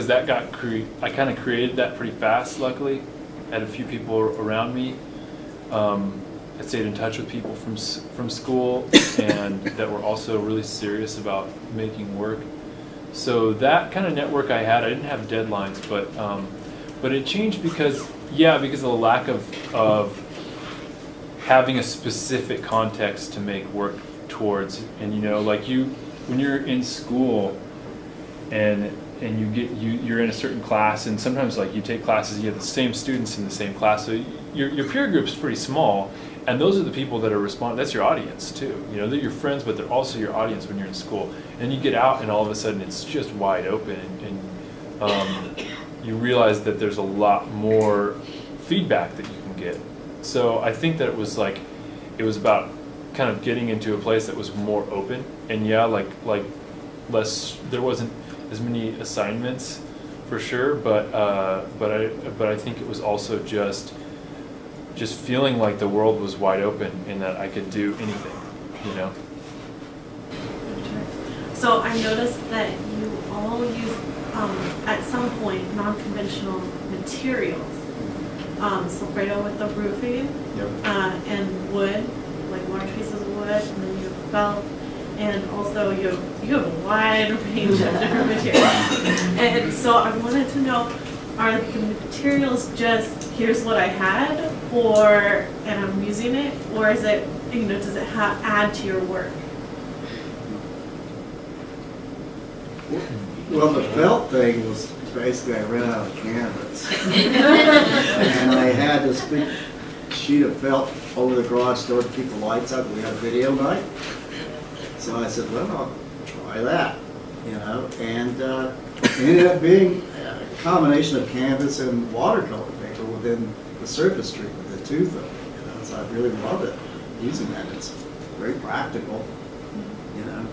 that I kind of created that pretty fast, luckily. I had a few people around me. I stayed in touch with people from school and that were also really serious about making work. So that kind of network I had, I didn't have deadlines, but it changed because of the lack of having a specific context to make work towards. And you know, like when you're in school and you're in a certain class, and sometimes like you take classes, you have the same students in the same class, so your peer group's pretty small, and those are the people that are that's your audience too. You know, they're your friends, but they're also your audience when you're in school. And you get out and all of a sudden it's just wide open, and you realize that there's a lot more feedback that you can get. So I think that it was about kind of getting into a place that was more open, and like less, there wasn't as many assignments for sure, but I think it was also just feeling like the world was wide open and that I could do anything, you know. So I noticed that you all use, at some point, non-conventional materials. Silfredo with the roofing, and wood, like large pieces of wood, and then you have felt, and also you have a wide range of different materials. And so I wanted to know, are the materials just, here's what I had, and I'm using it, or is it, you know, does it add to your work? Well, the felt thing was basically I ran out of canvas. And I had this big sheet of felt over the garage door to keep the lights out. We had video night. So I said, well, I'll try that, you know. And it ended up being a combination of canvas and watercolor paper within the surface treatment, the two of them. You know, so I really loved it, using that. It's very practical, you know.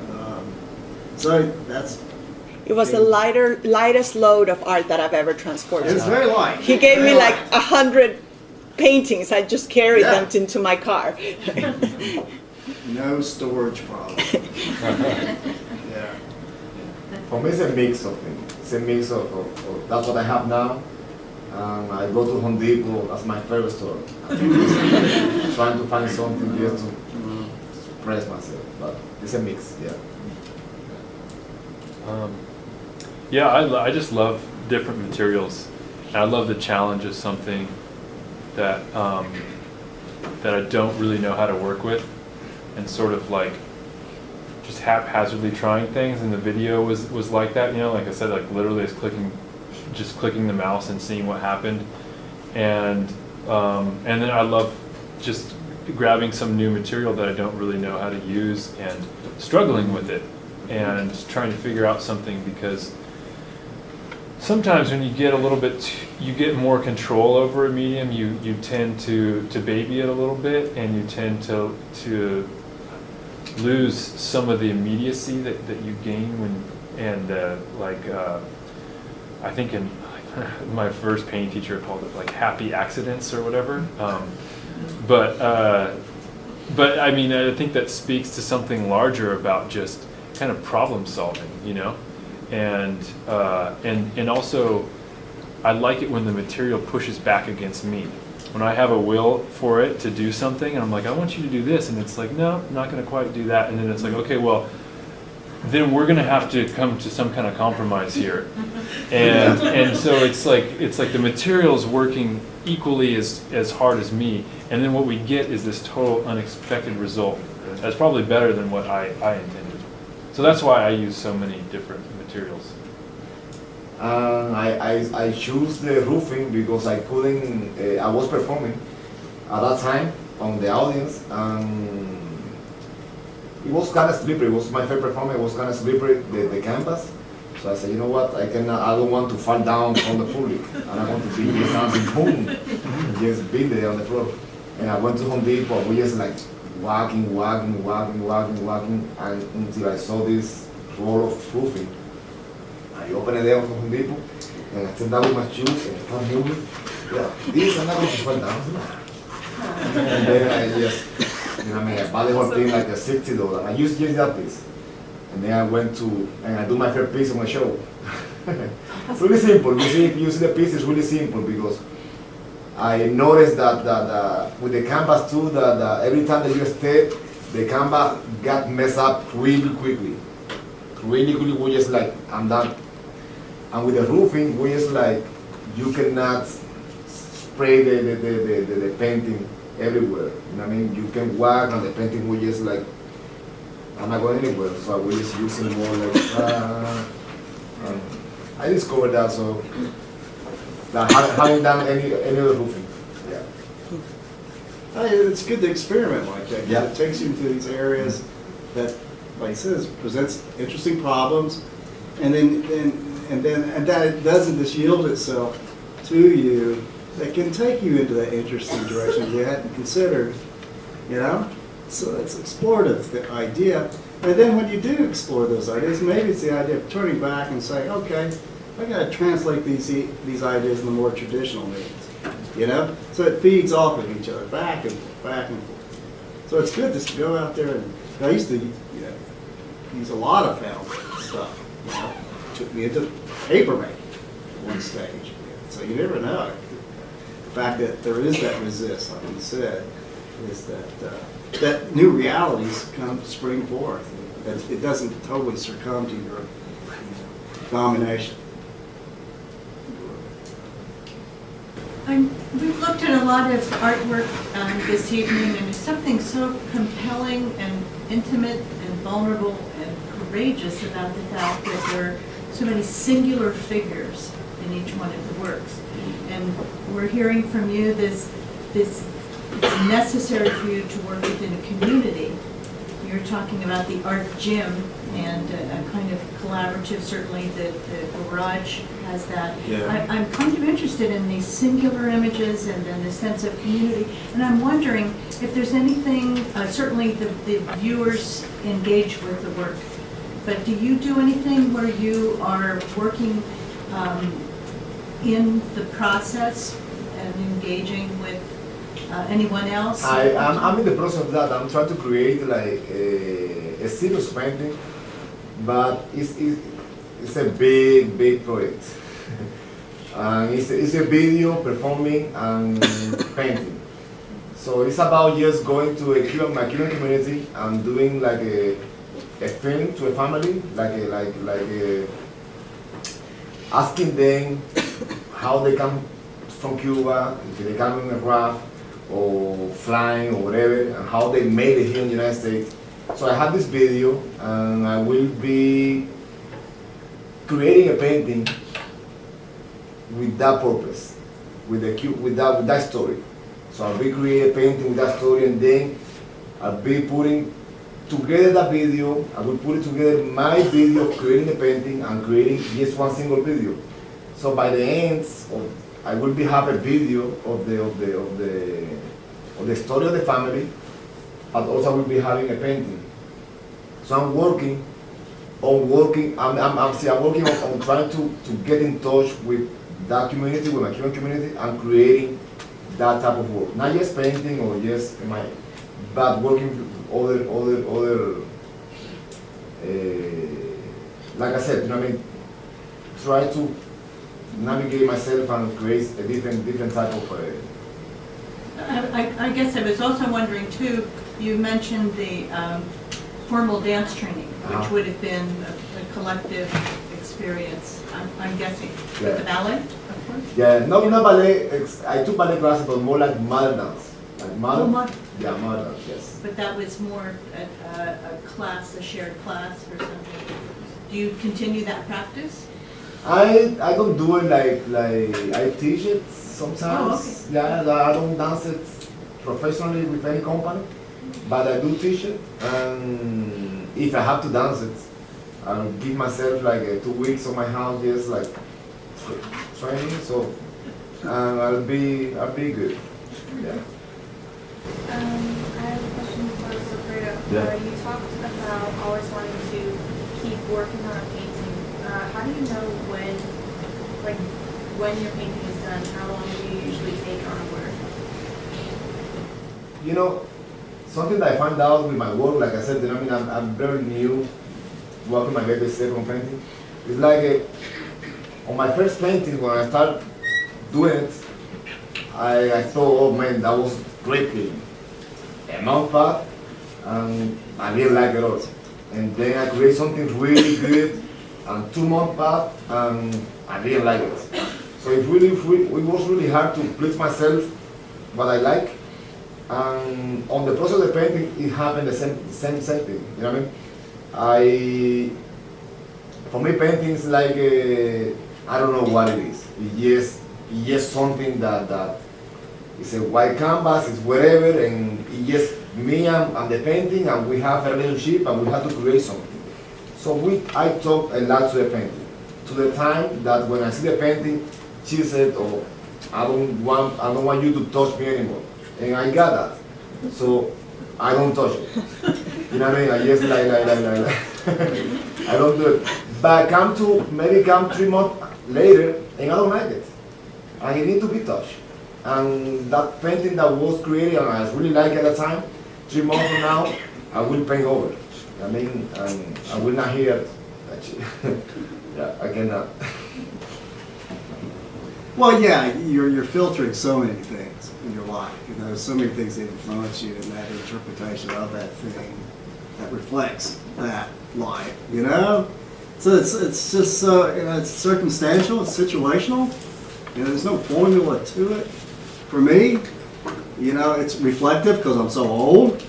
So that's... It was the lightest load of art that I've ever transported. It's very light. He gave me Very like light. 100 paintings. I just carried them into my car. No storage problem. Yeah. For me, it's a mix of things. It's a mix of that's what I have now. I go to Home Depot, that's my favorite store. Trying to find something just to express myself, but it's a mix, yeah. Yeah, I just love different materials. And I love the challenge of something that that I don't really know how to work with, and sort of like just haphazardly trying things. And the video was like that, you know, like I said, like literally just clicking the mouse and seeing what happened. And then I love just grabbing some new material that I don't really know how to use and struggling with it and trying to figure out something, because sometimes when you get a little bit, you get more control over a medium, you tend to baby it a little bit, and you tend to lose some of the immediacy that you gain when, and I think in my first painting teacher called it like happy accidents or whatever. But I mean, I think that speaks to something larger about just kind of problem solving, you know, and also I like it when the material pushes back against me. When I have a will for it to do something, and I'm like, I want you to do this, and it's like, no, I'm not going to quite do that, and then it's like, okay, well, then we're going to have to come to some kind of compromise here, and so it's like the material's working equally as hard as me, and then what we get is this total unexpected result that's probably better than what I intended. So that's why I use so many different materials. I choose the roofing because I couldn't, I was performing at that time on the audience, and it was kind of slippery. It was my favorite performance. It was kind of slippery, the canvas. So I said, you know what, I don't want to fall down from the public, and I want to be in something, boom, just be there on the floor. And I went to Home Depot, we just like walking, and until I saw this roll of roofing. I opened it there on Home Depot, and I stand up with my shoes, and I start moving. Yeah, this is not going to fall down. And then I just, you know what I mean, I bought the whole thing like a $60. I used just that piece. And then I went to, and I do my favorite piece on my show. It's really simple. You see the piece is really simple, because I noticed that with the canvas too, that every time that you step, the canvas got messed up really quickly. We just like, I'm done. And with the roofing, we just like, you cannot spray the painting everywhere. You know what I mean? You can walk, and the painting will just like, I'm not going anywhere, so we're just using more like, I discovered that, so that having done any other roofing, yeah. It's good to experiment like that. Yeah. It takes you into these areas that, like it says, presents interesting problems, and then that it doesn't just yield itself to you. That can take you into that interesting direction you hadn't considered, you know? So it's explorative, the idea. And then when you do explore those ideas, maybe it's the idea of turning back and saying, okay, I got to translate these ideas in the more traditional means, you know? So it feeds off of each other, back and forth. So it's good just to go out there, and I used to use a lot of found stuff, you know? Took me into paper making at one stage. So you never know. The fact that there is that resist, like you said, is that new realities come spring forth. That it doesn't totally succumb to your domination. We've looked at a lot of artwork this evening, and there's something so compelling and intimate and vulnerable and courageous about the fact that there are so many singular figures in each one of the works. And we're hearing from you this it's necessary for you to work within a community. You're talking about the art gym and a kind of collaborative, certainly the garage has that. Yeah. I'm kind of interested in these singular images and then the sense of community. And I'm wondering if there's anything, certainly the viewers engage with the work, but do you do anything where you are working in the process and engaging with anyone else? I'm in the process of that. I'm trying to create like a serious painting, but it's a big project. And it's a video, performing, and painting. So it's about just going to my Cuban community and doing like a film to a family, like a asking them how they come from Cuba, if they come in a raft or flying or whatever, and how they made it here in the United States. So I have this video, and I will be creating a painting with that purpose, with that story. So I'll be creating a painting with that story, and then I'll be putting together that video. I will put it together my video of creating a painting and creating just one single video. So by the end, I will be have a video of the story of the family, but also I will be having a painting. So I'm working on trying to get in touch with that community, with my Cuban community, and creating that type of work. Not just painting or just but working with other like I said, try to navigate myself and create a different type of I guess I was also wondering too, you mentioned the formal dance training, which would have been a collective experience, I'm guessing, with the ballet, of course? Yeah, no, not ballet. I took ballet classes, but more like modern dance. Like modern, yeah, modern dance, yes. But that was more a class, a shared class or something. Do you continue that practice? I don't do it like I teach it sometimes. Oh, okay. Yeah, I don't dance it professionally with any company, but I do teach it. And if I have to dance it, I'll give myself like 2 weeks of my house just like training. So I'll be good. Yeah. I have a question for Silfredo. Yeah. You talked about always wanting to keep working on a painting. How do you know when your painting is done? How long do you usually take on work? Something that I find out with my work, like I said, I'm very new working my very second painting. It's like on my first painting, when I started doing it, I thought, oh man, that was great painting. A month back, and I didn't like it all. And then I created something really good, and 2 months back, and I didn't like it. So it was really hard to please myself what I like. And on the process of the painting, it happened the same thing. You know what I mean? For me, painting is like I don't know what it is. It's just something that it's a white canvas, it's whatever, and it's just me and the painting, and we have a relationship, and we have to create something. So I talk a lot to the painting, to the time that when I see the painting, she said, "Oh, I don't want you to touch me anymore," and I got that. So I don't touch it. You know what I mean? I just like. I don't do it. But maybe come 3 months later, and I don't like it. And it needs to be touched. And that painting that was created, and I really like it at the time, 3 months from now, I will paint over. I mean, I will not hear it, actually. Yeah, I cannot. Well, yeah, you're filtering so many things in your life. So many things that influence you in that interpretation of that thing that reflects that life, So it's just it's circumstantial, it's situational. There's no formula to it. For me, it's reflective because I'm so old,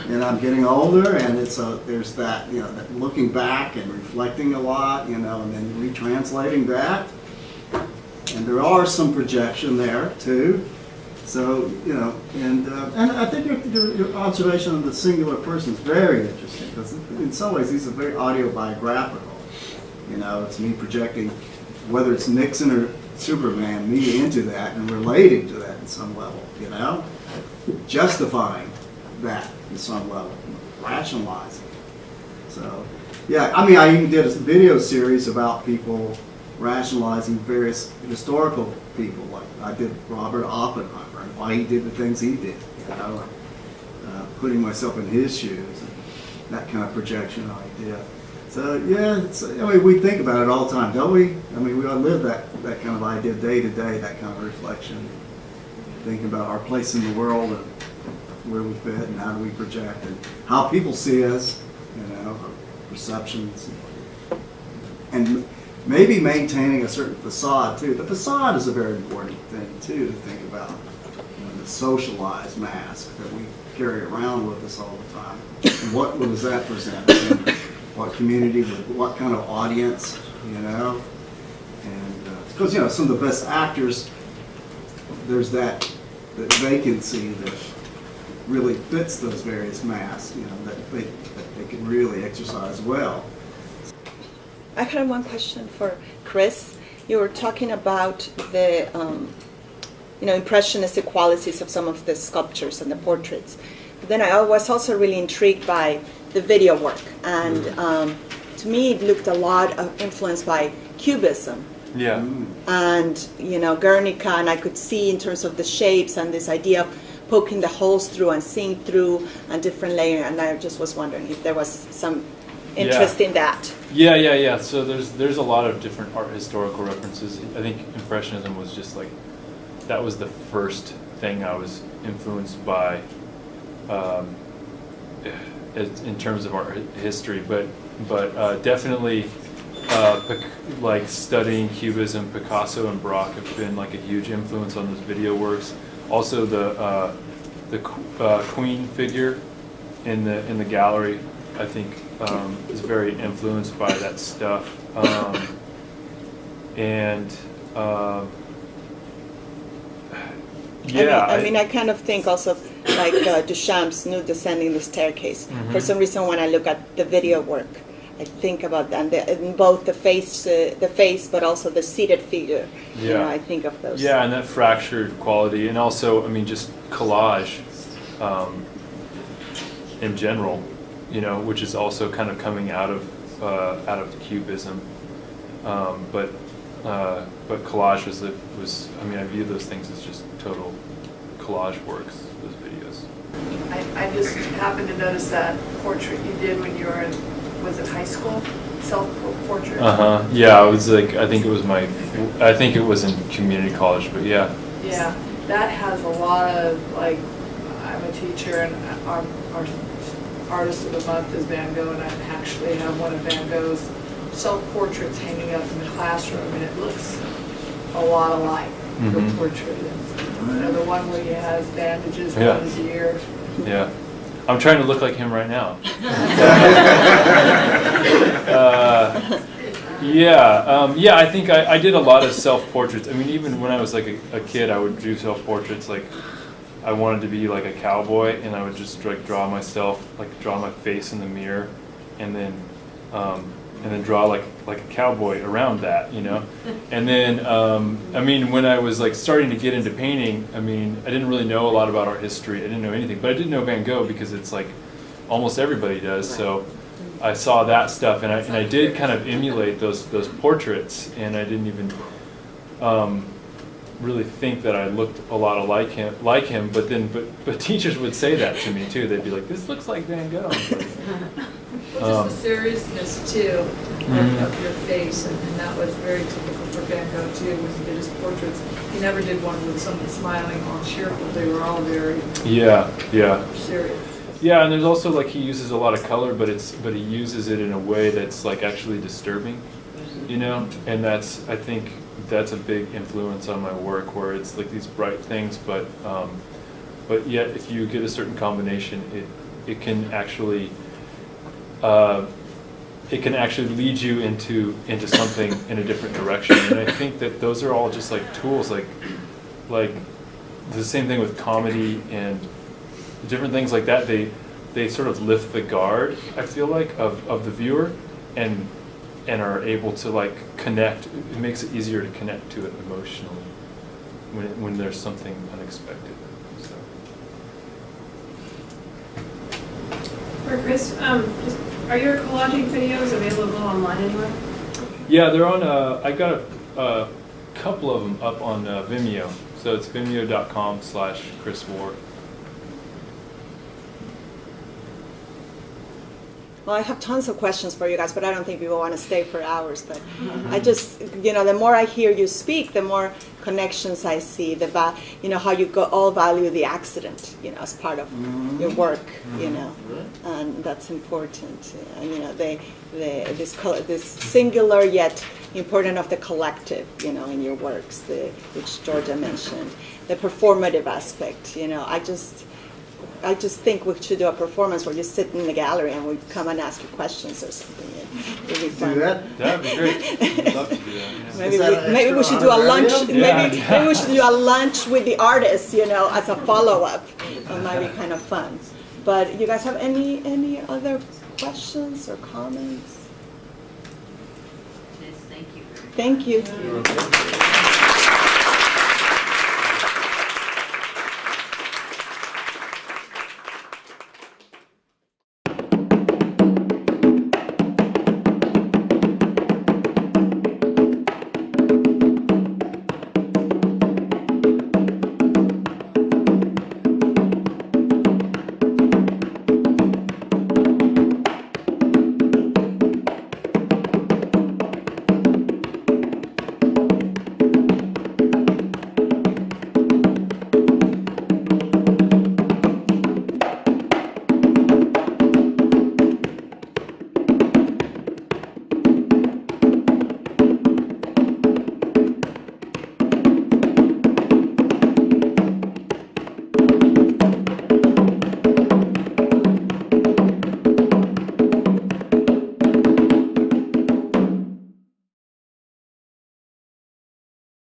and I'm getting older, and there's that that looking back and reflecting a lot, and then retranslating that. And there are some projection there too. So and I think your observation of the singular person is very interesting because in some ways these are very autobiographical. It's me projecting, whether it's Nixon or Superman, me into that and relating to that in some level. Justifying that in some level, rationalizing. So yeah, I even did a video series about people rationalizing various historical people, like I did Robert Oppenheimer and why he did the things he did, putting myself in his shoes and that kind of projection idea. So yeah, we think about it all the time, don't we? We all live that kind of idea day to day, that kind of reflection, thinking about our place in the world and where we fit and how do we project and how people see us, our perceptions. And maybe maintaining a certain facade too. The facade is a very important thing too to think about. You know, the socialized mask that we carry around with us all the time. And what does that present? And what community, what kind of audience, you know? And because, you know, some of the best actors, there's that vacancy that really fits those various masks, you know, that they can really exercise well. I had one question for Chris. You were talking about the impressionistic qualities of some of the sculptures and the portraits. But then I was also really intrigued by the video work, and to me it looked a lot of influenced by Cubism. Yeah. And Guernica, and I could see in terms of the shapes and this idea of poking the holes through and seeing through and different layers. And I just was wondering if there was some interest in that. Yeah. So there's a lot of different art historical references. I think Impressionism was just like, that was the first thing I was influenced by in terms of art history. But definitely like studying Cubism, Picasso and Braque have been like a huge influence on those video works. Also the Queen figure in the gallery, I think, is very influenced by that stuff. I kind of think also like Duchamp's Nude Descending the Staircase. Mm-hmm. For some reason, when I look at the video work, I think about that, and both the face, but also the seated figure. Yeah. I think of those. Yeah, and that fractured quality, and also, just collage in general, which is also kind of coming out of Cubism. But collage was I view those things as just total collage works. Those videos. I just happened to notice that portrait you did when you were in, was it high school? Self-portrait? Yeah, I was like, I think it was in community college, but yeah. Yeah, that has a lot of, like, I'm a teacher and our artist of the month is Van Gogh, and I actually have one of Van Gogh's self-portraits hanging up in the classroom, and it looks a lot alike, the portrait. The one where he has bandages on his ear. Yeah. I'm trying to look like him right now. I think I did a lot of self-portraits. Even when I was like a kid, I would do self-portraits. Like, I wanted to be like a cowboy, and I would just like draw my face in the mirror, and then draw like a cowboy around that, And then, when I was like starting to get into painting, I didn't really know a lot about art history. I didn't know anything, but I did know Van Gogh because it's like almost everybody does. So I saw that stuff, and I did kind of emulate those portraits, and I didn't even really think that I looked a lot like him. But teachers would say that to me too. They'd be like, "This looks like Van Gogh." Well, just the seriousness too of your face, and that was very typical for Van Gogh too. When he did his portraits, he never did one with someone smiling or cheerful. They were all very serious. Yeah, and there's also like he uses a lot of color, but he uses it in a way that's like actually disturbing, and I think that's a big influence on my work, where it's like these bright things, but yet if you get a certain combination, it can actually lead you into something in a different direction. And I think that those are all just like tools, like the same thing with comedy and different things like that. They sort of lift the guard, I feel like, of the viewer, and are able to like connect. It makes it easier to connect to it emotionally when there's something unexpected. So. For Chris, are your collaging videos available online anywhere? Yeah, they're on. I got a couple of them up on Vimeo, so it's vimeo.com/Chris Warr. Well, I have tons of questions for you guys, but I don't think people want to stay for hours. But I just, the more I hear you speak, the more connections I see, how you all value the accident, as part of your work, and that's important. And this singular yet important of the collective, in your works, which Georgia mentioned, the performative aspect. I just think we should do a performance where you sit in the gallery and we come and ask you questions or something. It'd be fun. Do that? That'd be great. I'd love to do that. Maybe we should do a lunch. Maybe we should do a lunch with the artists, as a follow-up. It might be kind of fun. But you guys have any other questions or comments? Yes, thank you. Thank you.